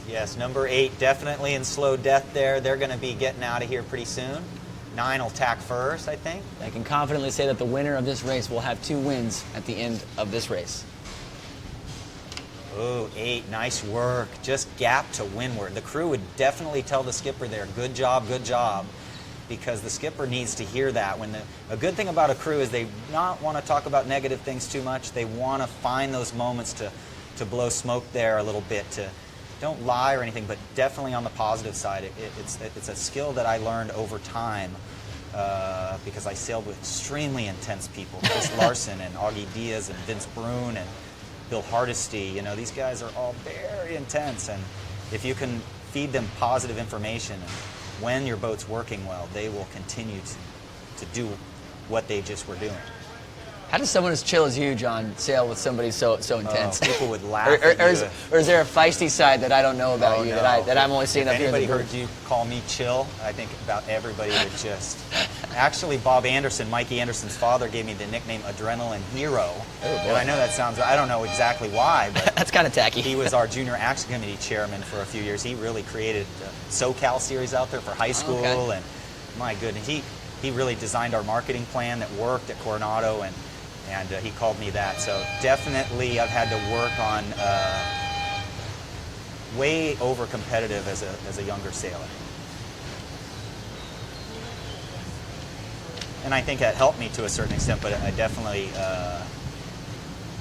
yes, number 8 definitely in slow death there. They're going to be getting out of here pretty soon. 9 will tack first, I think. I can confidently say that the winner of this race will have 2 wins at the end of this race. Oh, 8, nice work. Just gap to windward. The crew would definitely tell the skipper there, good job, because the skipper needs to hear that. A good thing about a crew is they not want to talk about negative things too much. They want to find those moments to blow smoke there a little bit. Don't lie or anything, but definitely on the positive side. It's a skill that I learned over time because I sailed with extremely intense people. Chris Larson and Augie Diaz and Vince Brune and Bill Hardesty. You know, these guys are all very intense, and if you can feed them positive information, and when your boat's working well, they will continue to do what they just were doing. How does someone as chill as you, John, sail with somebody so intense? People would laugh at you. Or is there a feisty side that I don't know about you, no. that I'm only seeing up here? If anybody heard you call me chill, I think about everybody would just... Actually, Bob Anderson, Mikey Anderson's father, gave me the nickname Adrenaline Hero. Oh, boy. And I know that sounds... I don't know exactly why, but... That's kind of tacky. He was our junior action committee chairman for a few years. He really created the SoCal series out there for high school. Okay. And my goodness, he really designed our marketing plan that worked at Coronado, and he called me that. So definitely I've had to work on way over competitive as a younger sailor. And I think that helped me to a certain extent, but I definitely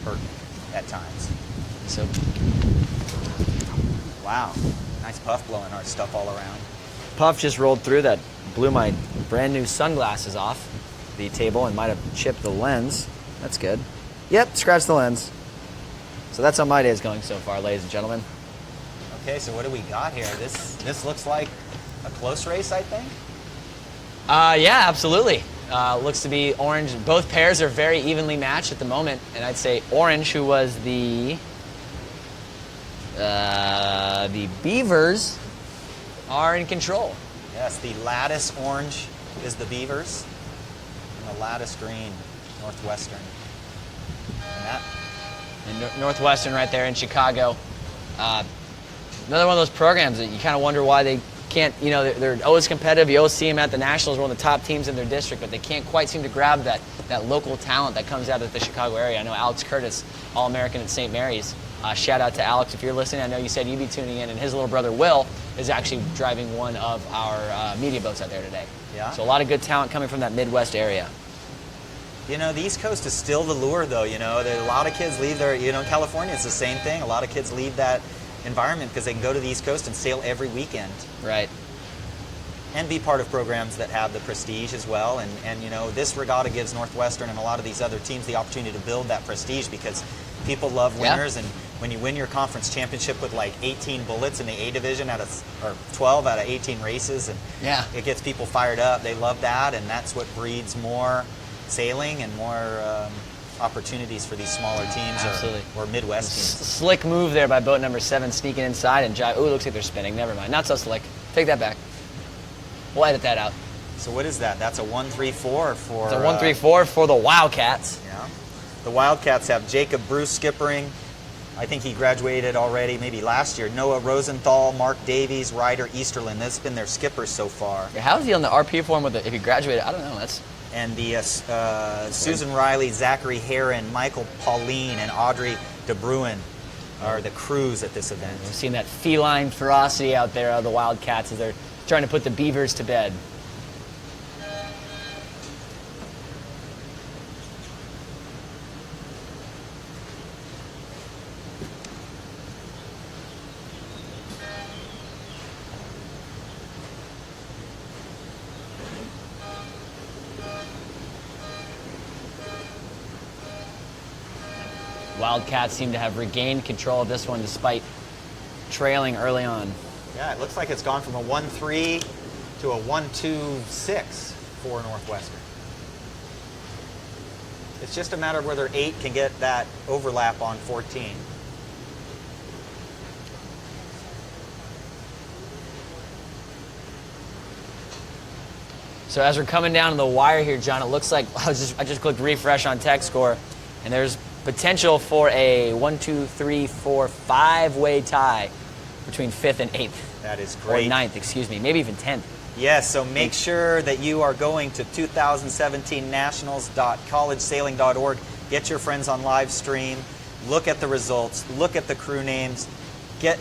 hurt me at times. So, wow, nice puff blowing our stuff all around. Puff just rolled through that, blew my brand new sunglasses off the table and might have chipped the lens. That's good. Yep, scratched the lens. So that's how my day is going so far, ladies and gentlemen. Okay, so what do we got here? This looks like a close race, I think. Yeah, absolutely. Looks to be orange. Both pairs are very evenly matched at the moment, and I'd say orange, who was the Beavers, are in control. Yes, the lattice orange is the Beavers, and the lattice green, Northwestern. And Northwestern right there in Chicago. Another one of those programs that you kind of wonder why they can't, you know, they're always competitive. You always see them at the Nationals, one of the top teams in their district, but they can't quite seem to grab that local talent that comes out of the Chicago area. I know Alex Curtis, All-American at St. Mary's. Shout out to Alex if you're listening. I know you said you'd be tuning in, and his little brother Will is actually driving one of our media boats out there today. Yeah. So a lot of good talent coming from that Midwest area. You know, the East Coast is still the lure, though. You know, a lot of kids leave their, you know, in California it's the same thing. A lot of kids leave that environment because they can go to the East Coast and sail every weekend. Right. And be part of programs that have the prestige as well. And you know, this regatta gives Northwestern and a lot of these other teams the opportunity to build that prestige because people love winners. Yeah. And when you win your conference championship with like 18 bullets in the A division or 12 out of 18 races, and yeah, it gets people fired up. They love that, and that's what breeds more sailing and more opportunities for these smaller teams. Absolutely. Or Midwest teams. Slick move there by boat number 7, sneaking inside and jive. Ooh, looks like they're spinning. Never mind. Not so slick. Take that back. We'll edit that out. So what is that? That's a 1-3-4 for... It's a 1-3-4 for the Wildcats. Yeah. The Wildcats have Jacob Bruce skippering. I think he graduated already, maybe last year. Noah Rosenthal, Mark Davies, Ryder Easterlin. That's been their skippers so far. How is he on the RP form with if he graduated? I don't know. That's... And the Susan Riley, Zachary Heron, Michael Pauline, and Audrey DeBruin are the crews at this event. We're seeing that feline ferocity out there of the Wildcats as they're trying to put the Beavers to bed. Wildcats seem to have regained control of this one despite trailing early on. Yeah, it looks like it's gone from a 1-3 to a 1-2-6 for Northwestern. It's just a matter of whether 8 can get that overlap on 14. So as we're coming down to the wire here, John, it looks like I just clicked refresh on tech score, and there's potential for a 1, 2, 3, 4, 5-way tie between 5th and 8th. That is Or great. 9th, excuse me, maybe even 10th. Yes, so make sure that you are going to 2017nationals.collegesailing.org. Get your friends on live stream. Look at the results. Look at the crew names. Hit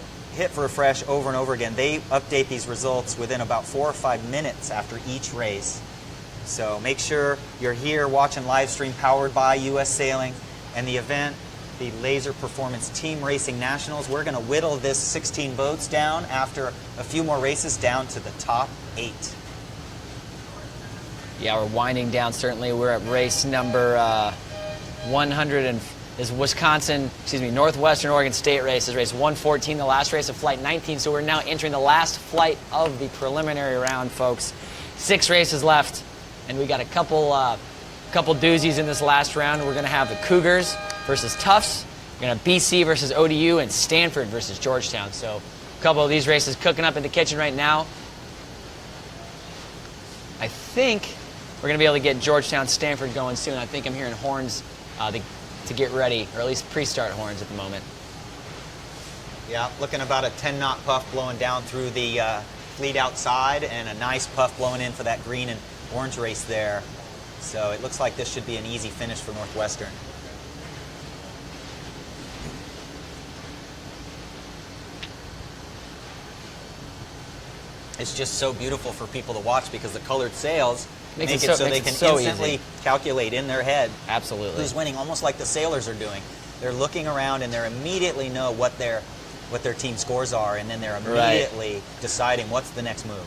refresh over and over again. They update these results within about 4 or 5 minutes after each race. So make sure you're here watching live stream powered by US Sailing and the event, the LaserPerformance Team Racing Nationals. We're going to whittle this 16 boats down after a few more races down to the top 8. Yeah, we're winding down, certainly. We're at race number 100 and is Northwestern Oregon State race is race 114, the last race of flight 19. So we're now entering the last flight of the preliminary round, folks. 6 races left, and we got a couple doozies in this last round. We're going to have the Cougars versus Tufts. We're going to have BC versus ODU and Stanford versus Georgetown. So a couple of these races cooking up in the kitchen right now. I think we're going to be able to get Georgetown, Stanford going soon. I think I'm hearing horns to get ready, or at least pre-start horns at the moment. Yeah, looking about a 10-knot puff blowing down through the fleet outside, and a nice puff blowing in for that green and orange race there. So it looks like this should be an easy finish for Northwestern. It's just so beautiful for people to watch because the colored sails make it so they can instantly calculate in their head Absolutely. who's winning, almost like the sailors are doing. They're looking around and they immediately know what their team scores are, and then they're immediately deciding what's the next move.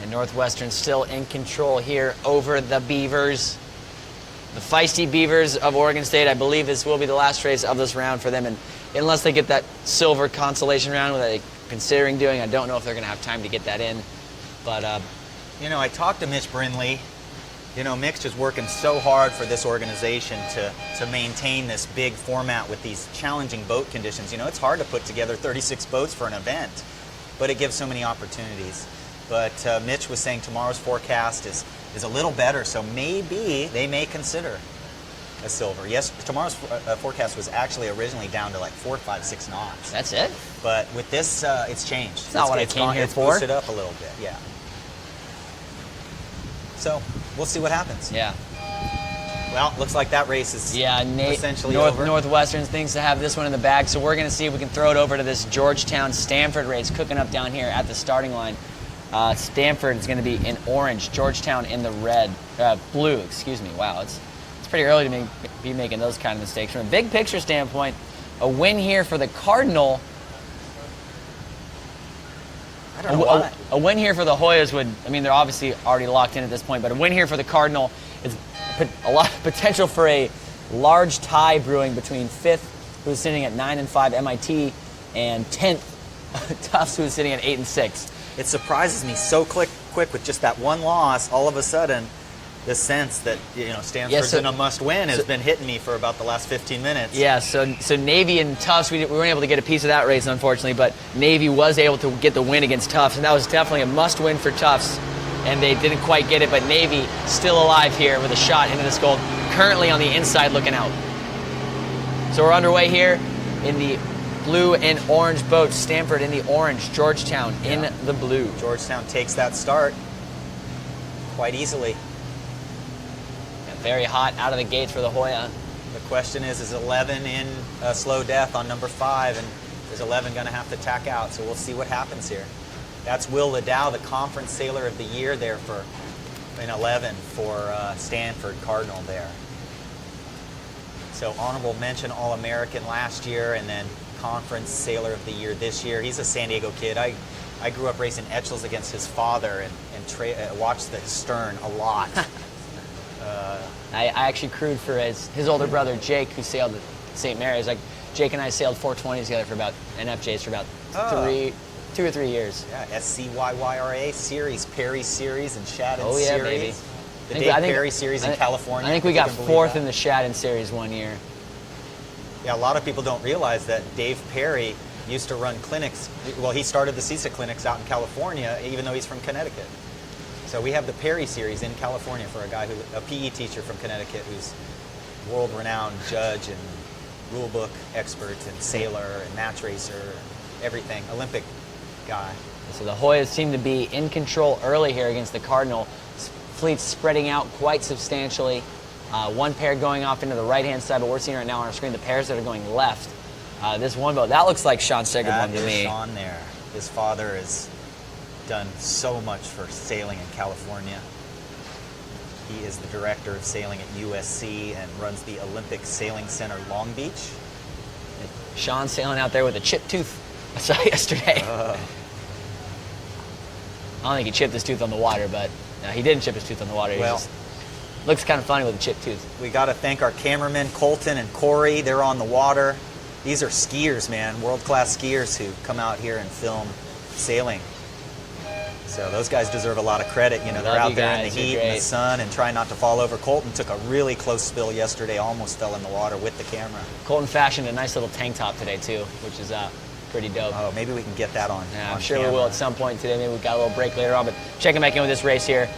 And Northwestern still in control here over the Beavers. The feisty Beavers of Oregon State. I believe this will be the last race of this round for them, and unless they get that silver consolation round that they're considering doing, I don't know if they're going to have time to get that in. But you know, I talked to Mitch Brindley. You know, Mitch is working so hard for this organization to maintain this big format with these challenging boat conditions. You know, it's hard to put together 36 boats for an event, but it gives so many opportunities. But Mitch was saying tomorrow's forecast is a little better, so maybe they may consider a silver. Yes, tomorrow's forecast was actually originally down to like 4, 5, 6 knots. that's it. But with this, it's changed. It's not what I came here for. It's boosted up a little bit, yeah. So we'll see what happens. Yeah. Well, looks like that race is essentially over. Northwestern thinks to have this one in the bag, so we're going to see if we can throw it over to this Georgetown-Stanford race cooking up down here at the starting line. Stanford is going to be in orange, Georgetown in the blue, excuse me. Wow, it's pretty early to be making those kind of mistakes. From a big picture standpoint, a win here for the Cardinal. I don't know why. A win here for the Hoyas would, I mean, they're obviously already locked in at this point, but a win here for the Cardinal is a lot of potential for a large tie brewing between 5th, who's sitting at 9-5 MIT, and 10th, Tufts, who's sitting at 8-6. It surprises me so quick with just that one loss. All of a sudden, the sense that Stanford's in a must-win has been hitting me for about the last 15 minutes. Yeah, so Navy and Tufts, we weren't able to get a piece of that race, unfortunately, but Navy was able to get the win against Tufts, and that was definitely a must-win for Tufts, and they didn't quite get it, but Navy still alive here with a shot into this gold, currently on the inside looking out. So we're underway here in the blue and orange boats. Stanford in the orange, Georgetown in the blue. Georgetown takes that start quite easily. Yeah, very hot out of the gates for the Hoya. The question is 11 in slow death on number 5, and is 11 going to have to tack out? So we'll see what happens here. That's Will Liddell, the Conference Sailor of the Year there in 11 for Stanford Cardinal there. So honorable mention All-American last year, and then Conference Sailor of the Year this year. He's a San Diego kid. I grew up racing Etchells against his father and watched the stern a lot. I actually crewed for his older brother Jake, who sailed at St. Mary's. Like Jake and I sailed 420s together for about NFJs for about 2 or 3 years. Yeah, SCYYRA series, Perry series, and Shadden series. Yeah, baby. The Dave Perry series in California. I think we got 4th in the Shadden series one year. Yeah, a lot of people don't realize that Dave Perry used to run clinics. Well, he started the CISA clinics out in California, even though he's from Connecticut. So we have the Perry series in California for a guy a PE teacher from Connecticut who's world-renowned judge and rule book expert and sailor and match racer and everything, Olympic guy. So the Hoyas seem to be in control early here against the Cardinal. Fleets spreading out quite substantially. One pair going off into the right-hand side, but we're seeing right now on our screen the pairs that are going left. This one boat, that looks like Sean Segerblom to me. Sean there. His father has done so much for sailing in California. He is the director of sailing at USC and runs the Olympic Sailing Center Long Beach. Sean sailing out there with a chipped tooth, I saw yesterday. I don't think he chipped his tooth on the water, but he didn't chip his tooth on the water. Well, he just looks kind of funny with a chipped tooth. We got to thank our cameramen, Colton and Corey. They're on the water. These are skiers, man, world-class skiers who come out here and film sailing. So those guys deserve a lot of credit. You know, they're out there in the heat and the sun and trying not to fall over. Colton took a really close spill yesterday, almost fell in the water with the camera. Colton fashioned a nice little tank top today, too, which is pretty dope. Oh, maybe we can get that on Yeah, on I'm sure camera. we will at some point today. Maybe we've got a little break later on, but checking back in with this race here.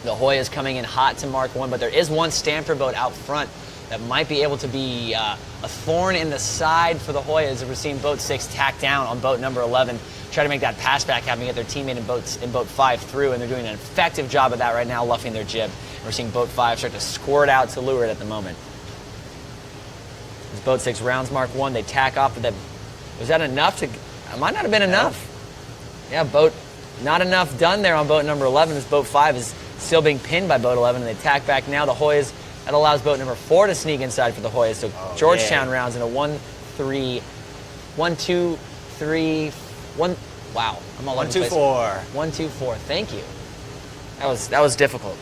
The Hoyas coming in hot to mark one, but there is one Stanford boat out front that might be able to be a thorn in the side for the Hoyas. We're seeing boat 6 tack down on boat number 11, try to make that pass back happen, get their teammate in boat 5 through, and they're doing an effective job of that right now, luffing their jib. We're seeing boat 5 start to squirt out to leeward at the moment. As boat 6 rounds mark 1, they tack off, but was that enough to? It might not have been enough. Yeah, boat not enough done there on boat number 11 as boat 5 is still being pinned by boat 11, and they tack back now. The Hoyas, that allows boat number 4 to sneak inside for the Hoyas. So Georgetown rounds in a 1-2-3-1. Wow, I'm all over the place. 1-2-4. 1-2-4. Thank you. That was difficult.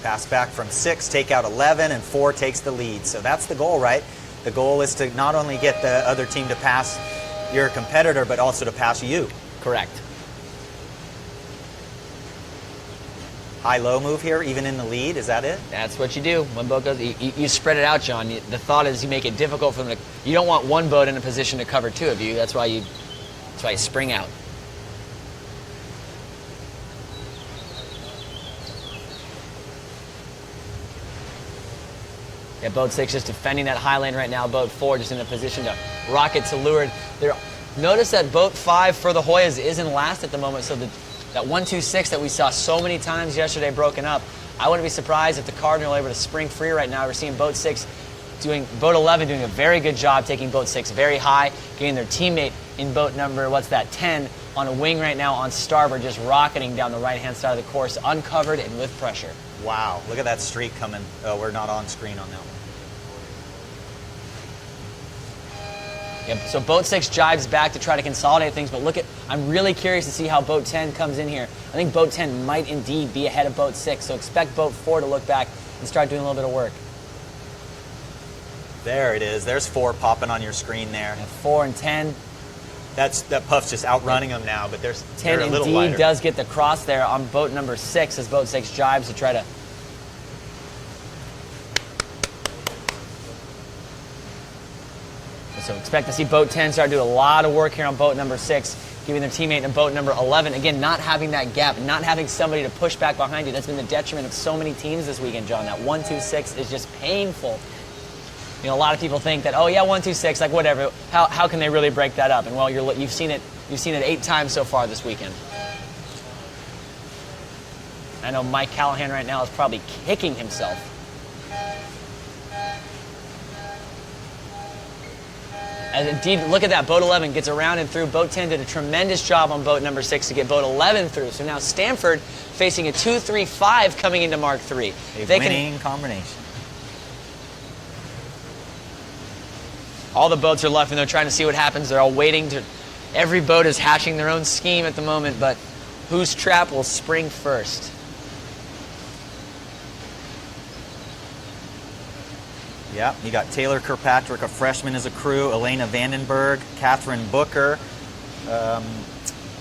Pass back from 6, take out 11, and 4 takes the lead. So that's the goal, right? The goal is to not only get the other team to pass your competitor, but also to pass you. Correct. High-low move here, even in the lead, is that it? That's what you do. One boat goes, you spread it out, John. The thought is you make it difficult for them to, you don't want one boat in a position to cover 2 of you. That's why you spring out. Yeah, boat 6 just defending that high lane right now. Boat 4 just in a position to rocket to leeward. Notice that boat 5 for the Hoyas is in last at the moment, so that 1-2-6 that we saw so many times yesterday broken up, I wouldn't be surprised if the Cardinal are able to spring free right now. We're seeing boat 11 doing a very good job taking boat 6 very high, getting their teammate in boat number, 10, on a wing right now on starboard, just rocketing down the right-hand side of the course, uncovered and with pressure. Wow, look at that streak coming. Oh, we're not on screen on that one. Yep, so boat 6 jives back to try to consolidate things, but I'm really curious to see how boat 10 comes in here. I think boat 10 might indeed be ahead of boat 6, so expect boat 4 to look back and start doing a little bit of work. There it is. There's 4 popping on your screen there. And 4 and 10. That puff's just outrunning them now, but they're 10 a little indeed lighter. does get the cross there on boat number 6 as boat 6 jives to try to. So expect to see boat 10 start doing a lot of work here on boat number 6, giving their teammate in boat number 11. Again, not having that gap, not having somebody to push back behind you. That's been the detriment of so many teams this weekend, John. That 1-2-6 is just painful. You know, a lot of people think that, oh yeah, 1-2-6, like whatever. How can they really break that up? And well, you've seen it 8 times so far this weekend. I know Mike Callahan right now is probably kicking himself. And indeed, look at that. Boat 11 gets around and through. Boat 10 did a tremendous job on boat number 6 to get boat 11 through. So now Stanford facing a 2-3-5 coming into Mark 3. A winning combination. All the boats are left and they're trying to see what happens. They're all waiting. Every boat is hashing their own scheme at the moment, but whose trap will spring first? Yeah, you got Taylor Kirkpatrick, a freshman as a crew, Elena Vandenberg, Catherine Booker,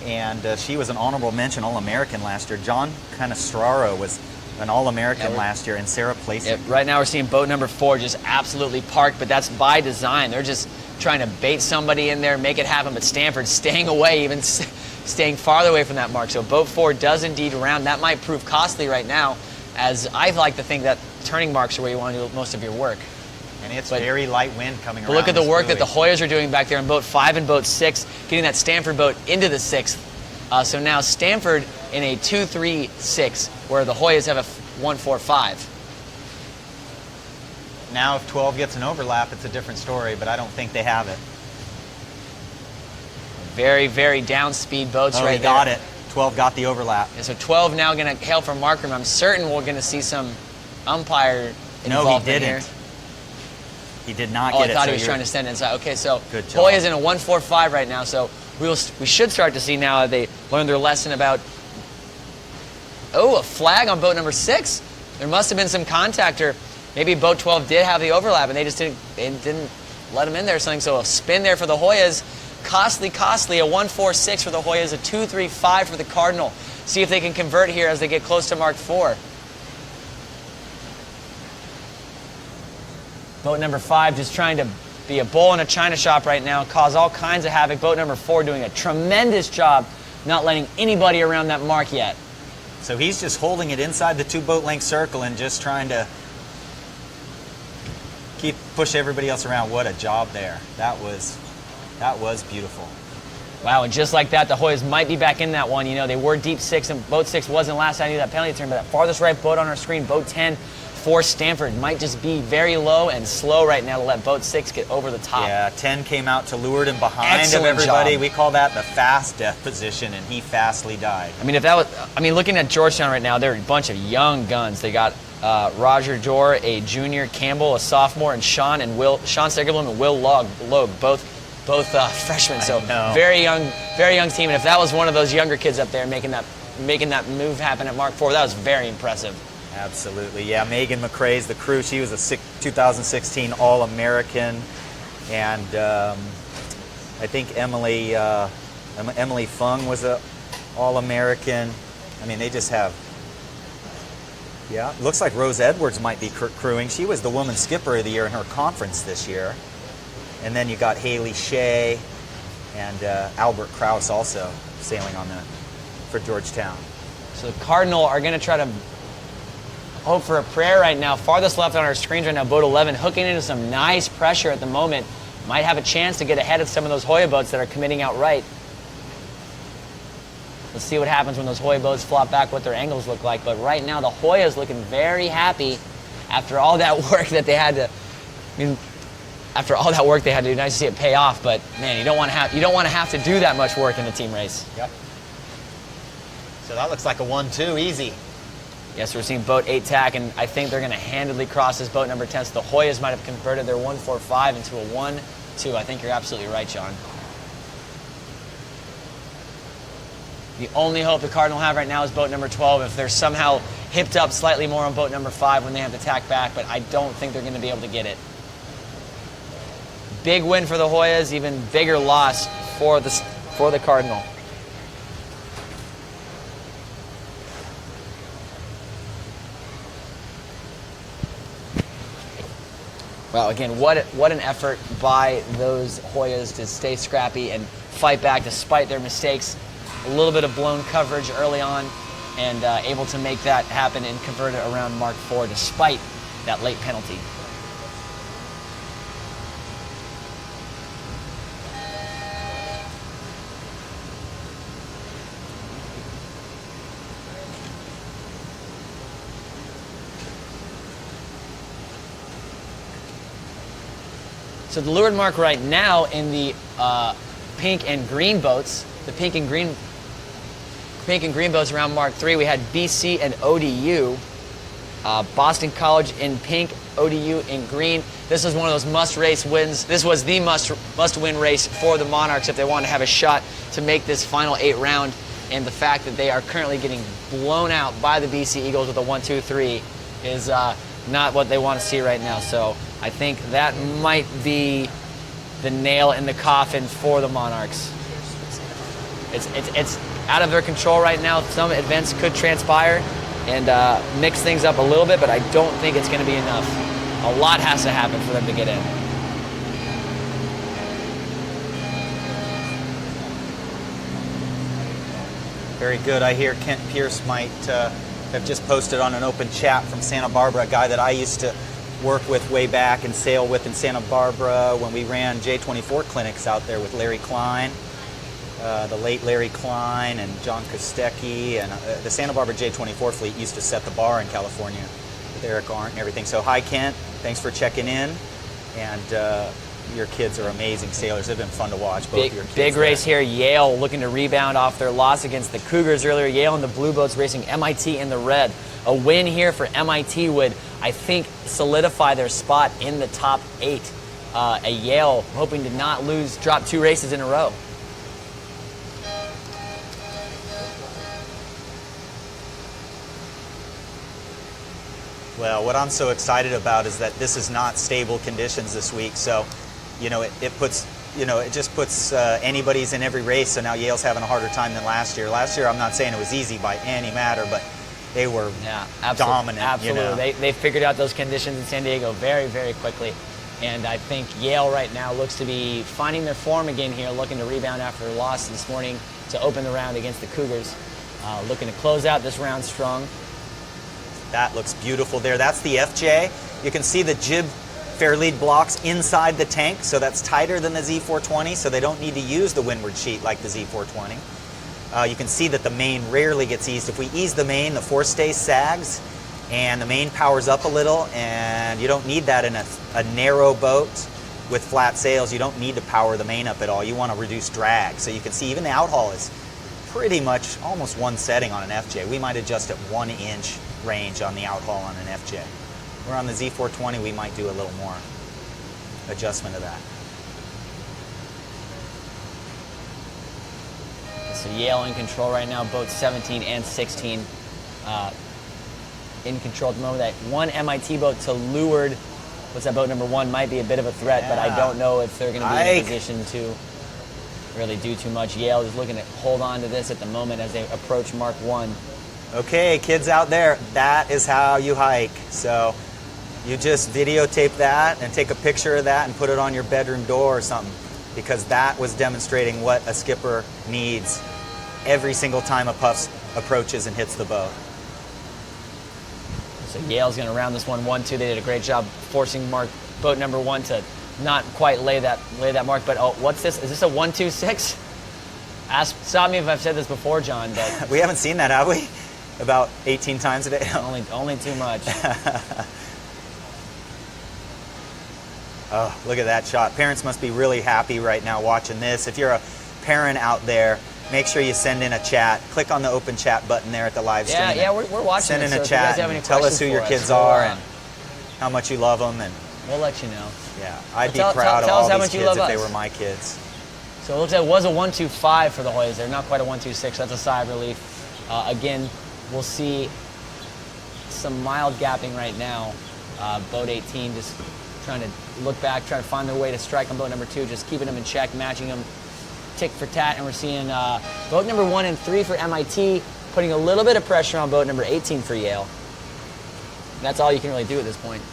and she was an honorable mention All-American last year. John Canestraro was an All-American last year, and Sarah placed it. Right now we're seeing boat number 4 just absolutely parked, but that's by design. They're just trying to bait somebody in there, make it happen, but Stanford staying away, even staying farther away from that mark. So boat 4 does indeed round. That might prove costly right now, as I like to think that turning marks are where you want to do most of your work. And it's very light wind coming around. But look at the work that the buoy. Hoyas are doing back there in boat 5 and boat 6, getting that Stanford boat into the 6th. So now Stanford in a 2-3-6, where the Hoyas have a 1-4-5. Now if 12 gets an overlap, it's a different story, but I don't think they have it. Very, very down speed boats right there. They got it. 12 got the overlap. And so 12 now going to hail for mark room. I'm certain we're going to see some umpire involvement No, he didn't. here. He did not Oh, get it. I thought so he was trying to send it inside. Okay, so Good job. Hoyas in a 1-4-5 right now. So we should start to see now that they learned their lesson about. Oh, a flag on boat number 6. There must have been some contact, or maybe boat 12 did have the overlap and they just didn't let him in there or something. So a spin there for the Hoyas. Costly, a 1-4-6 for the Hoyas, a 2-3-5 for the Cardinal. See if they can convert here as they get close to mark 4. Boat number 5 just trying to be a bull in a china shop right now, cause all kinds of havoc. Boat number 4 doing a tremendous job not letting anybody around that mark yet. So he's just holding it inside the 2 boat length circle and just trying to push everybody else around. What a job there. That was beautiful. Wow, and just like that, the Hoyas might be back in that one. You know, they were deep 6, and boat 6 wasn't last time I knew that penalty turn, but that farthest right boat on our screen, boat 10 for Stanford, might just be very low and slow right now to let boat 6 get over the top. Yeah, 10 came out to leeward and behind Excellent of everybody. job. We call that the fast death position, and he fastly died. I mean, looking at Georgetown right now, they're a bunch of young guns. They got Roger Dorr, a junior, Campbell, a sophomore, and Sean Segerblom and Will Logue, both freshmen. So very young team. And if that was one of those younger kids up there making that move happen at Mark 4, that was very impressive. Absolutely, yeah. Megan McCrae's the crew. She was a 2016 All-American, and I think Emily Fung was a All-American. I mean, they just have. Yeah, it looks like Rose Edwards might be crewing. She was the woman skipper of the year in her conference this year. And then you got Haley Shea and Albert Krause also sailing for Georgetown. So the Cardinal are going to try to hope for a prayer right now. Farthest left on our screens right now, boat 11, hooking into some nice pressure at the moment. Might have a chance to get ahead of some of those Hoya boats that are committing out right. Let's see what happens when those Hoya boats flop back, what their angles look like. But right now, the Hoya is looking very happy after all that work that they had to. After all that work they had to do, nice to see it pay off. But man, you don't want to have to do that much work in a team race. Yep. So that looks like a 1-2, easy. Yes, we're seeing boat 8 tack, and I think they're going to handedly cross this boat number 10. So the Hoyas might have converted their 1-4-5 into a 1-2. I think you're absolutely right, John. The only hope the Cardinal have right now is boat number 12. If they're somehow hipped up slightly more on boat number 5 when they have to tack back, but I don't think they're going to be able to get it. Big win for the Hoyas, even bigger loss for the Cardinal. Well, again, what an effort by those Hoyas to stay scrappy and fight back despite their mistakes. A little bit of blown coverage early on, and able to make that happen and convert it around Mark 4 despite that late penalty. So the leeward mark right now in the pink and green boats, the pink and green boats around Mark 3, we had BC and ODU. Boston College in pink, ODU in green. This is one of those must-race wins. This was the must-win race for the Monarchs if they want to have a shot to make this final 8 round. And the fact that they are currently getting blown out by the BC Eagles with a 1-2-3 is not what they want to see right now. So I think that might be the nail in the coffin for the Monarchs. It's out of their control right now. Some events could transpire, and mix things up a little bit, but I don't think it's going to be enough. A lot has to happen for them to get in. Very good. I hear Kent Pierce might have just posted on an open chat from Santa Barbara, a guy that I used to work with way back and sail with in Santa Barbara when we ran J24 clinics out there with Larry Klein, the late Larry Klein and John Kostecki, and the Santa Barbara J24 fleet used to set the bar in California with Eric Arndt and everything. So hi Kent, thanks for checking in, and your kids are amazing sailors. They've been fun to watch, both your kids. Big race here. Yale looking to rebound off their loss against the Cougars earlier. Yale and the Blue Boats racing MIT in the red. A win here for MIT would, I think, solidify their spot in the top 8. A Yale hoping to not drop 2 races in a row. Well, what I'm so excited about is that this is not stable conditions this week. So, you know, it just puts anybody's in every race. So now Yale's having a harder time than last year. Last year, I'm not saying it was easy by any matter, but they were dominant. Absolutely. You know? They figured out those conditions in San Diego very, very quickly. And I think Yale right now looks to be finding their form again here, looking to rebound after their loss this morning to open the round against the Cougars. Looking to close out this round strong. That looks beautiful there. That's the FJ. You can see the jib fair lead blocks inside the tank, so that's tighter than the Z420, so they don't need to use the windward sheet like the Z420. You can see that the main rarely gets eased. If we ease the main, the forestay sags, and the main powers up a little, and you don't need that in a narrow boat with flat sails. You don't need to power the main up at all. You want to reduce drag. So you can see even the outhaul is pretty much almost one setting on an FJ. We might adjust at 1 inch range on the outhaul on an FJ. We're on the Z420, we might do a little more adjustment of that. So Yale in control right now, boats 17 and 16 in control at the moment. That one MIT boat to leeward, what's that boat number 1, might be a bit of a threat, but I don't know if they're going to be in a position to really do too much. Yale is looking to hold on to this at the moment as they approach Mark 1. Okay, kids out there, that is how you hike. So you just videotape that and take a picture of that and put it on your bedroom door or something, because that was demonstrating what a skipper needs every single time a puff approaches and hits the boat. So Yale's going to round this one 1-2. They did a great job forcing boat number 1 to not quite lay that mark. But oh, what's this? Is this a 1-2-6? Stop me if I've said this before, John. But we haven't seen that, have we? About 18 times a day. only too much. Oh, look at that shot. Parents must be really happy right now watching this. If you're a parent out there, make sure you send in a chat. Click on the open chat button there at the live stream. Yeah, we're watching. Send in a chat and tell us who your kids are and how much you love them. And we'll let you know. Yeah, I'd be proud of all these kids if they were my kids. So it looks like it was a 1-2-5 for the Hoyas. They're not quite a 1-2-6. That's a sigh of relief. Again, we'll see some mild gapping right now. Boat 18 just trying to look back, trying to find their way to strike on boat number 2, just keeping them in check, matching them tick for tat. And we're seeing boat number 1 and 3 for MIT putting a little bit of pressure on boat number 18 for Yale. And that's all you can really do at this point.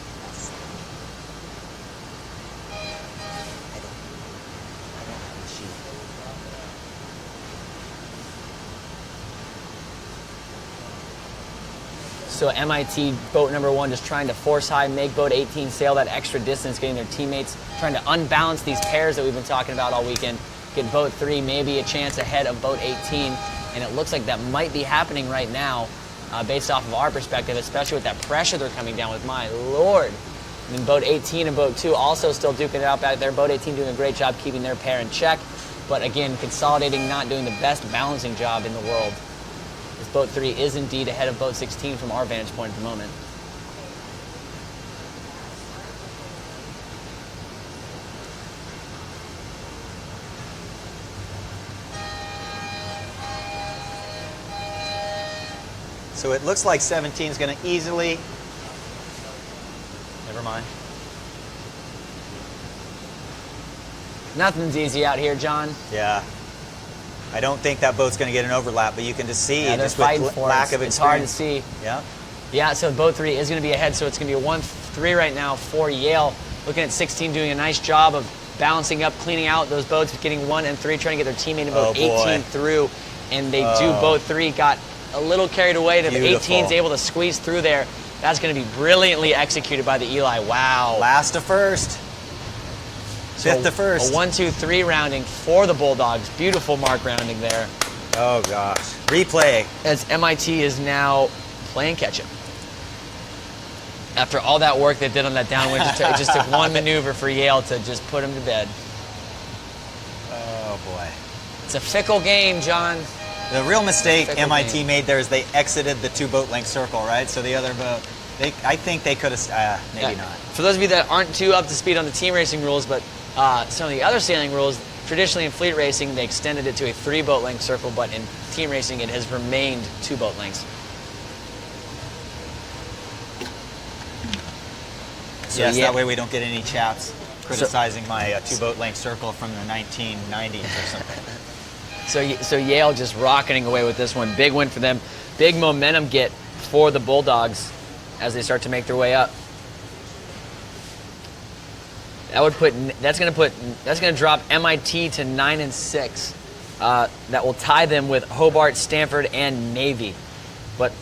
So MIT boat number 1 just trying to force high, make boat 18 sail that extra distance, getting their teammates, trying to unbalance these pairs that we've been talking about all weekend. Get boat 3 maybe a chance ahead of boat 18, and it looks like that might be happening right now based off of our perspective, especially with that pressure they're coming down with. My Lord. And then boat 18 and boat 2 also still duking it out back there. Boat 18 doing a great job keeping their pair in check, but again, consolidating, not doing the best balancing job in the world. Boat 3 is indeed ahead of boat 16 from our vantage point at the moment. So it looks like 17 is going to easily, never mind. Nothing's easy out here, John. Yeah. I don't think that boat's going to get an overlap, but you can just see Yeah, they're just fighting with for lack it. of It's hard to experience. see. Yeah. Yeah, so boat 3 is going to be ahead, so it's going to be a 1-3 right now for Yale. Looking at 16 doing a nice job of balancing up, cleaning out those boats, getting 1 and 3, trying to get their teammate in boat 18 through, and they do. Boat 3 got a little carried away. The 18's able to squeeze through there. That's going to be brilliantly executed by the Eli. Wow. Last to first. Fifth to first. A 1-2-3 rounding for the Bulldogs. Beautiful mark rounding there. Oh, gosh. Replay. As MIT is now playing catch-up. After all that work they did on that downwind, it just took one maneuver for Yale to just put him to bed. Oh, boy. It's a fickle game, John. The real mistake Fickle MIT game. made there is they exited the 2-boat length circle, right? So the other boat, I think they could have, maybe not. For those of you that aren't too up to speed on the team racing rules, but some of the other sailing rules, traditionally in fleet racing, they extended it to a 3-boat length circle, but in team racing, it has remained 2-boat lengths. So Yes, yeah, that way we don't get any chats criticizing my 2-boat length circle from the 1990s or something. so Yale just rocketing away with this one. Big win for them. Big momentum get for the Bulldogs as they start to make their way up. That's going to drop MIT to 9-6. That will tie them with Hobart, Stanford, and Navy. But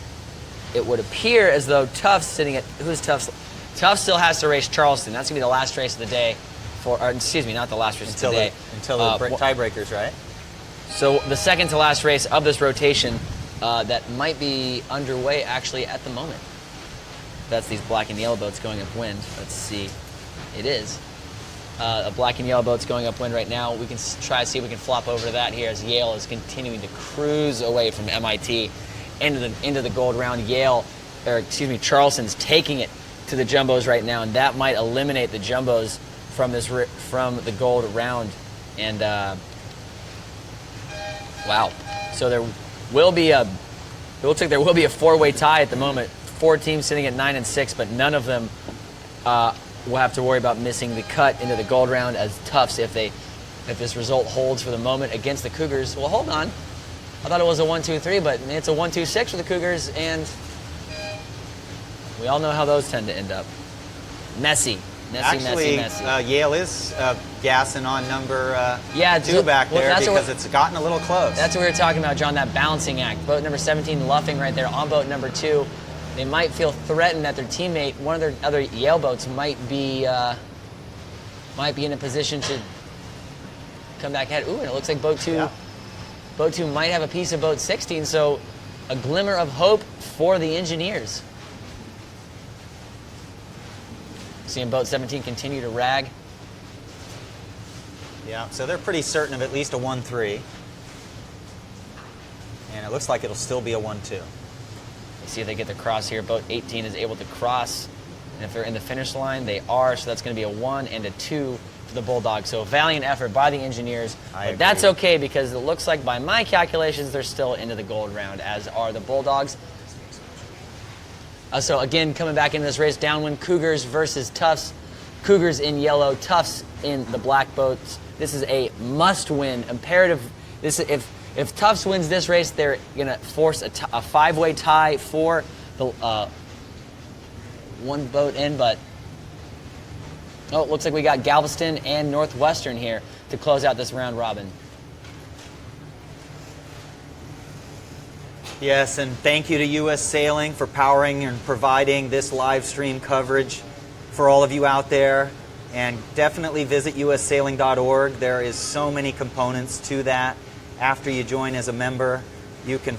it would appear as though Tufts sitting at who's Tufts? Tufts still has to race Charleston. That's going to be the last race of the day. Excuse me, not the last race of the day. Until the tiebreakers, right? So the second to last race of this rotation that might be underway actually at the moment. That's these black and yellow boats going upwind. Let's see. It is. A black and yellow boat's going upwind right now. We can try to see if we can flop over to that here as Yale is continuing to cruise away from MIT into the gold round. Charleston's taking it to the jumbos right now, and that might eliminate the jumbos from the gold round. And wow, so it looks like there will be a 4-way tie at the moment. 4 teams sitting at 9-6, but none of them will have to worry about missing the cut into the gold round as Tufts if this result holds for the moment against the Cougars. Well, hold on. I thought it was a 1-2-3, but it's a 1-2-6 for the Cougars, and we all know how those tend to end up. Messy. Actually, Yale is gassing on number 2 back well, there because it's gotten a little close. That's what we were talking about, John, that balancing act. Boat number 17 luffing right there on boat number 2. They might feel threatened that their teammate, one of their other Yale boats, might be in a position to come back ahead. Ooh, and it looks like boat 2. Yeah. Boat 2 might have a piece of boat 16, so a glimmer of hope for the engineers. Seeing boat 17 continue to rag. Yeah, so they're pretty certain of at least a 1-3. And it looks like it'll still be a 1-2. See if they get the cross here. Boat 18 is able to cross. And if they're in the finish line, they are. So that's going to be a 1 and a 2 for the Bulldogs. So a valiant effort by the engineers. But that's okay because it looks like by my calculations, they're still into the gold round, as are the Bulldogs. So again, coming back into this race, downwind, Cougars versus Tufts. Cougars in yellow, Tufts in the black boats. This is a must-win, imperative. If Tufts wins this race, they're going to force a 5-way tie for the one boat in. But it looks like we got Galveston and Northwestern here to close out this round robin. Yes, and thank you to U.S. Sailing for powering and providing this live stream coverage for all of you out there. And definitely visit ussailing.org. There is so many components to that. After you join as a member, you can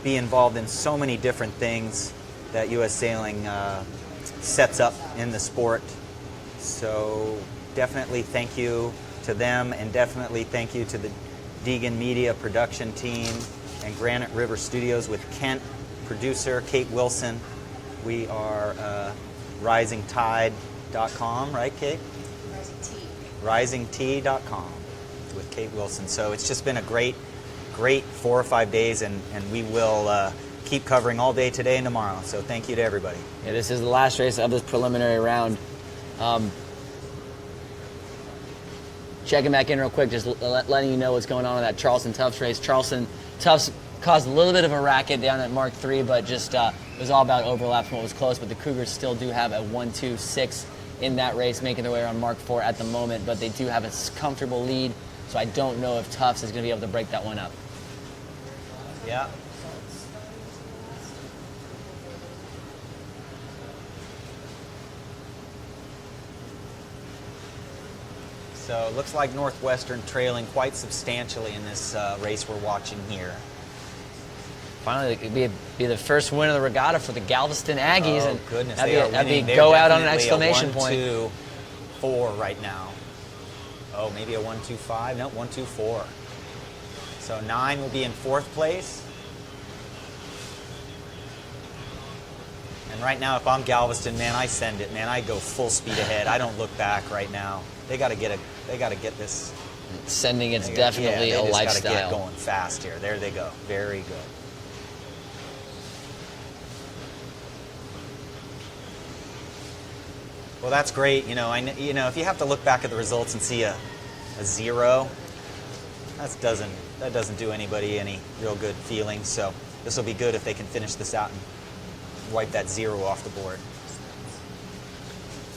be involved in so many different things that U.S. Sailing sets up in the sport. So definitely thank you to them, and definitely thank you to the Deegan Media production team and Granite River Studios with Kent, producer Kate Wilson. We are risingtide.com, right, Kate? risingtea.com with Kate Wilson. So it's just been a great 4 or 5 days, and we will keep covering all day today and tomorrow. So thank you to everybody. Yeah, this is the last race of this preliminary round. checking back in real quick, just letting you know what's going on in that Charleston Tufts race. Charleston Tufts caused a little bit of a racket down at Mark 3, but just it was all about overlaps from what was close. But the Cougars still do have a 1-2-6 in that race, making their way around Mark 4 at the moment, but they do have a comfortable lead, so I don't know if Tufts is going to be able to break that one up. Yeah. So it looks like Northwestern trailing quite substantially in this race we're watching here. Finally, it could be the first win of the regatta for the Galveston Aggies. Oh, and goodness. That'd be go out on an exclamation point. 1-2-4 right now. Oh, maybe a 1-2-5? No, 1-2-4. So 9 will be in 4th place. And right now, if I'm Galveston, man, I send it, man. I go full speed ahead. I don't look back right now. They got to get this. Sending it's definitely a lifestyle. They just got to get going fast here. There they go. Very good. Well, that's great. You know, if you have to look back at the results and see a 0, that doesn't do anybody any real good feelings. So this will be good if they can finish this out and wipe that 0 off the board.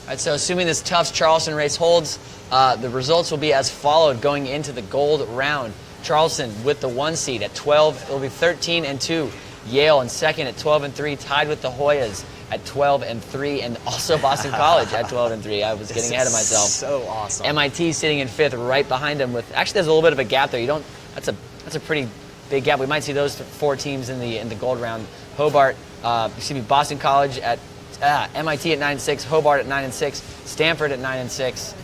All right, so assuming this Tufts-Charleston race holds, the results will be as followed going into the gold round. Charleston with the 1 seed at 12. It will be 13-2. Yale in second at 12-3, tied with the Hoyas at 12-3, and also Boston College at 12-3. I was getting ahead of myself. So awesome. MIT sitting in 5th, right behind them. With actually, there's a little bit of a gap there. That's a pretty big gap. We might see those 4 teams in the gold round. Boston College at MIT at 9-6, Hobart at 9-6, Stanford at 9-6,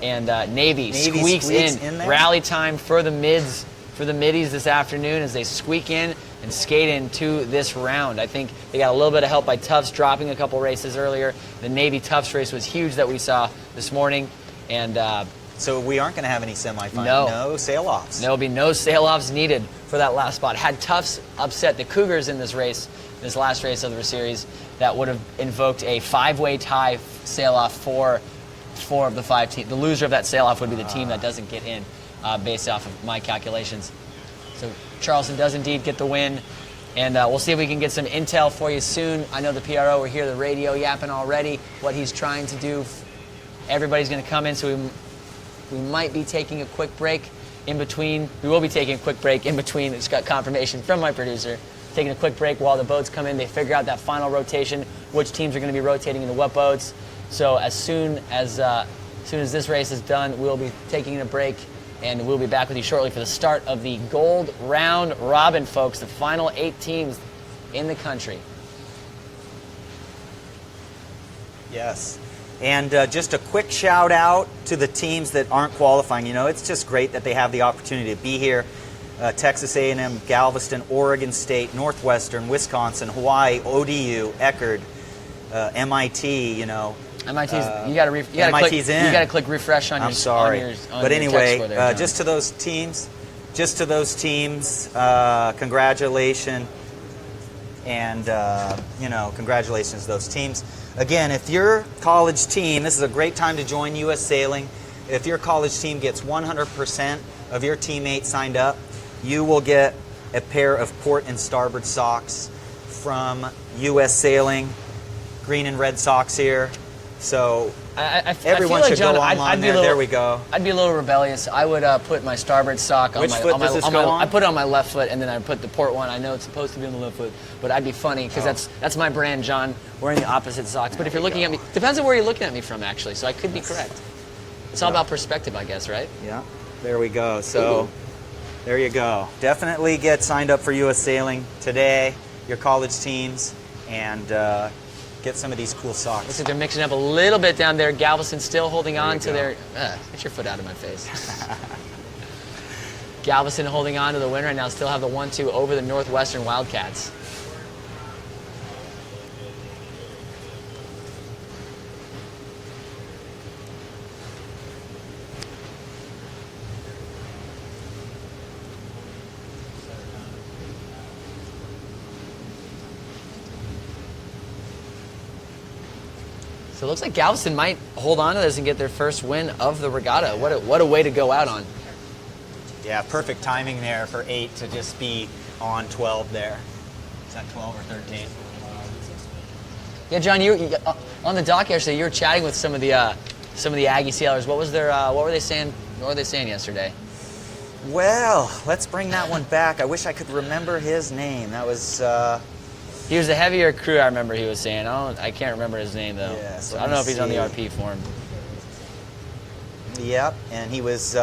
and Navy squeaks in there. Rally time for the middies this afternoon as they squeak in and skate into this round. I think they got a little bit of help by Tufts dropping a couple races earlier. The Navy-Tufts race was huge that we saw this morning. And so we aren't going to have any semifinals. No sail-offs. There will be no sail-offs needed for that last spot. Had Tufts upset the Cougars in this race, this last race of the series, that would have invoked a 5-way tie sail-off for 4 of the 5 teams. The loser of that sail-off would be the team that doesn't get in, based off of my calculations. So Charleston does indeed get the win, and we'll see if we can get some intel for you soon. I know the PRO, we're here, the radio yapping already, what he's trying to do. Everybody's going to come in, so we might be taking a quick break in between. We will be taking a quick break in between. It's got confirmation from my producer. Taking a quick break while the boats come in. They figure out that final rotation, which teams are going to be rotating into what boats. So as soon as this race is done, we'll be taking a break, and we'll be back with you shortly for the start of the gold round robin, folks. The final 8 teams in the country. Yes. And just a quick shout out to the teams that aren't qualifying. You know, it's just great that they have the opportunity to be here. Texas A&M, Galveston, Oregon State, Northwestern, Wisconsin, Hawaii, ODU, Eckerd, MIT. You know, MIT's you got to click refresh on your. I'm sorry, on but your anyway, text there, just to those teams, congratulations, and congratulations to those teams. Again, if your college team, this is a great time to join U.S. Sailing. If your college team gets 100% of your teammates signed up, you will get a pair of port and starboard socks from U.S. Sailing, green and red socks here. So everyone should go online there. There we go. I'd be a little rebellious. I would put my starboard sock on Which foot does this go on? I put it on my left foot, and then I put the port one. I know it's supposed to be on the left foot, but I'd be funny because that's my brand, John, wearing the opposite socks. But if you're looking at me, depends on where you're looking at me from, actually. So I could be correct. It's all about perspective, I guess, right? Yeah. There we go. So there you go. Definitely get signed up for U.S. Sailing today, your college teams, and get some of these cool socks. Looks like they're mixing up a little bit down there. Galveston still holding on to their... get your foot out of my face. Galveston holding on to the win right now. Still have the 1-2 over the Northwestern Wildcats. So it looks like Galveston might hold on to this and get their first win of the regatta. What a way to go out on. Yeah, perfect timing there for 8 to just be on 12 there. Is that 12 or 13? Yeah, John, you on the dock yesterday, you were chatting with some of the Aggie sailors. What was their what were they saying? What were they saying yesterday? Well, let's bring that one back. I wish I could remember his name. That was He was a heavier crew, I remember he was saying. I can't remember his name, though. Yeah, So I don't know if he's on the RP form. Yep, and he was,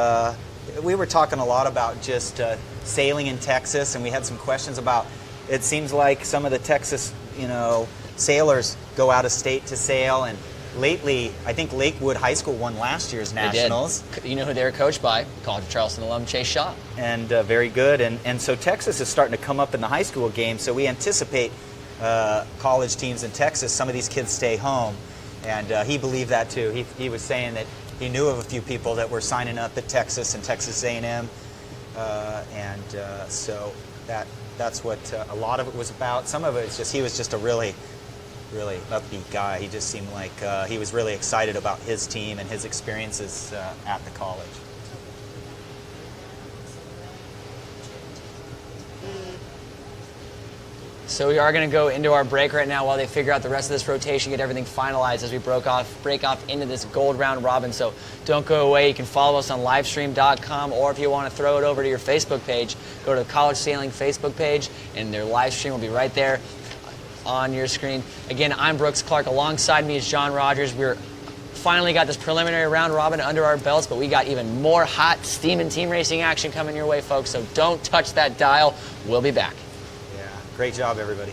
we were talking a lot about just sailing in Texas, and we had some questions about, it seems like some of the Texas, sailors go out of state to sail, and lately, I think Lakewood High School won last year's Nationals. They did. You know who they were coached by? College of Charleston alum Chase Shaw. And very good, and so Texas is starting to come up in the high school game, so we anticipate college teams in Texas, some of these kids stay home, and he believed that too. He was saying that he knew of a few people that were signing up at Texas and Texas A&M, so that's what a lot of it was about. Some of it is just he was just a really upbeat guy. He just seemed like he was really excited about his team and his experiences at the college. So we are going to go into our break right now while they figure out the rest of this rotation, get everything finalized as we break off into this gold round robin. So don't go away. You can follow us on livestream.com, or if you want to throw it over to your Facebook page, go to the College Sailing Facebook page, and their live stream will be right there on your screen. Again, I'm Brooks Clark. Alongside me is John Rogers. We're finally got this preliminary round robin under our belts, but we got even more hot steaming team racing action coming your way, folks. So don't touch that dial. We'll be back. Great job, everybody.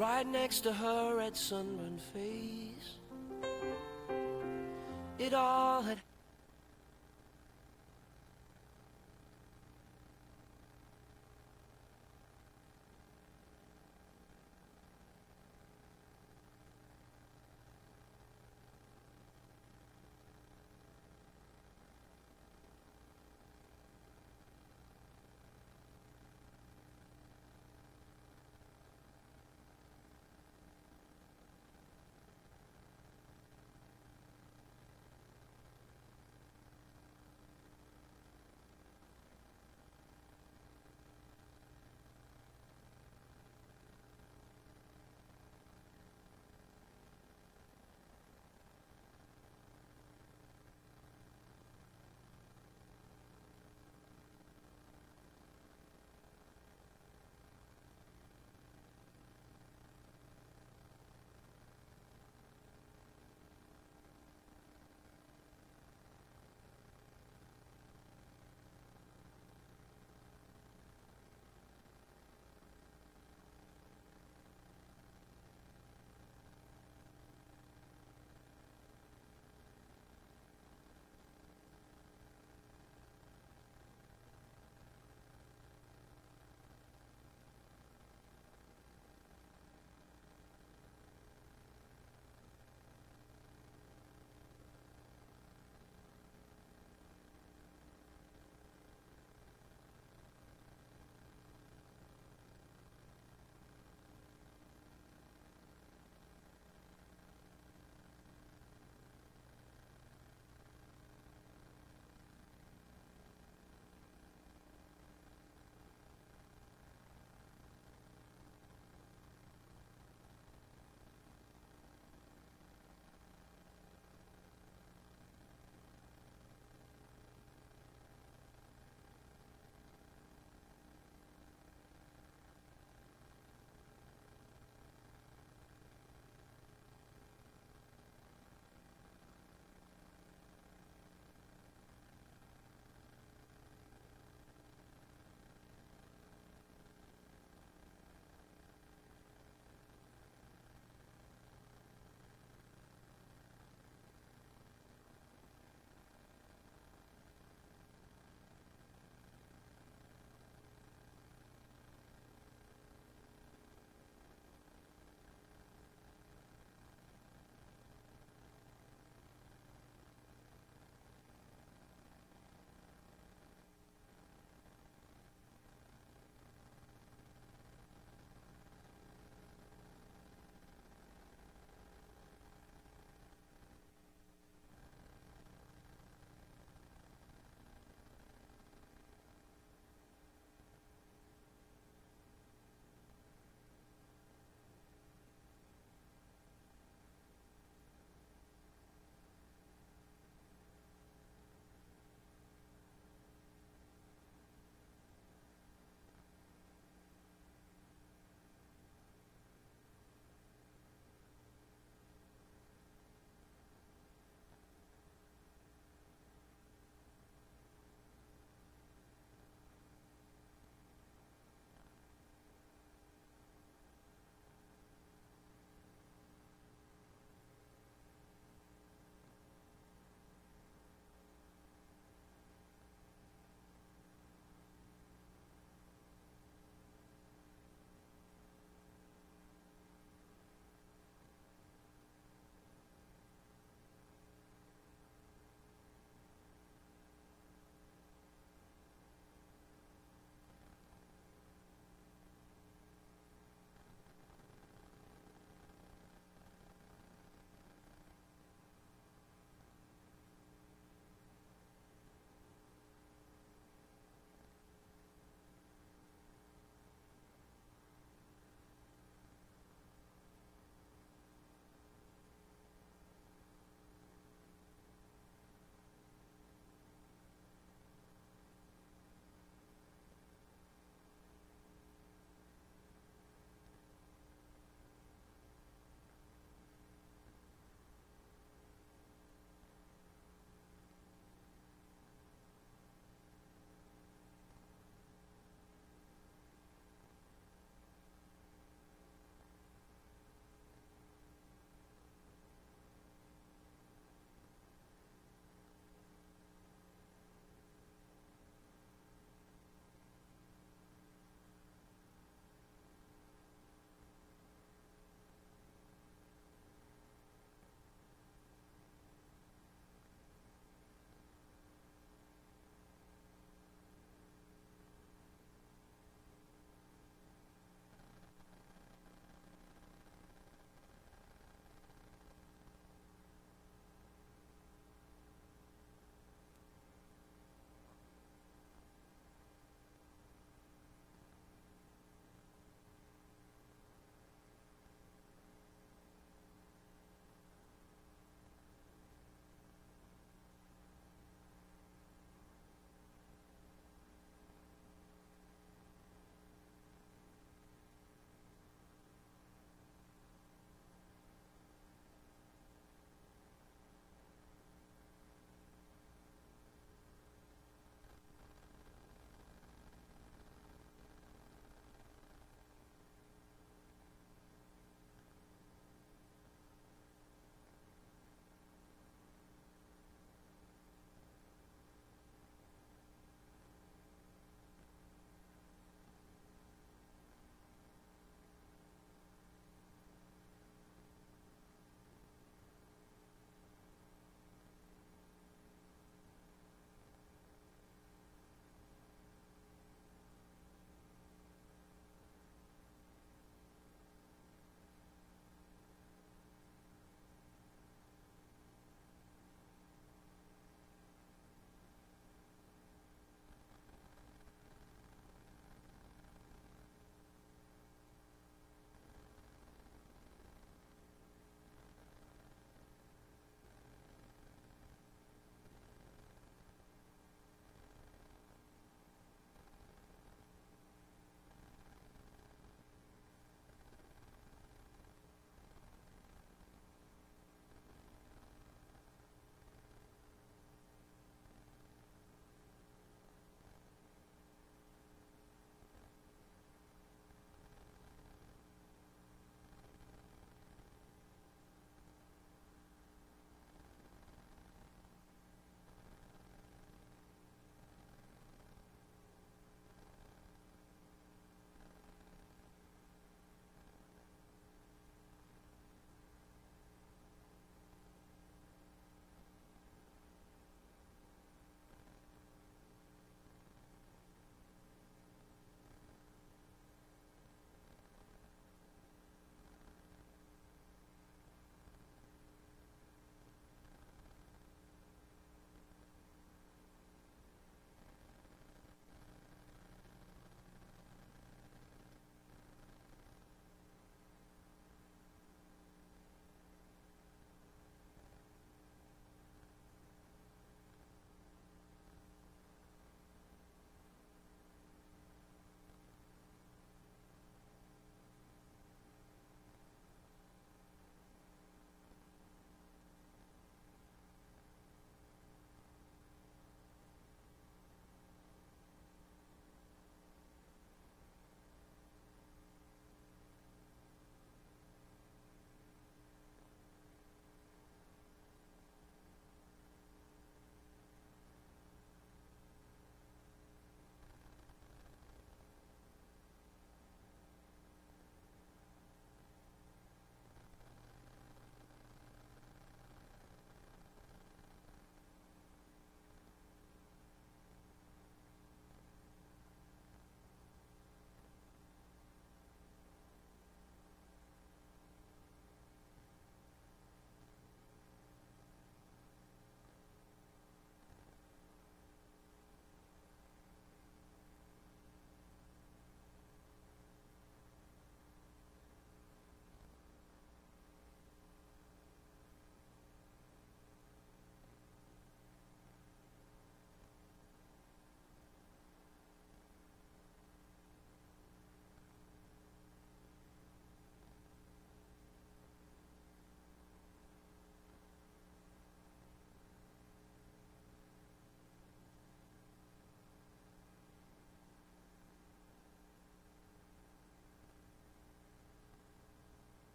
right next to her red sunburned face. It all had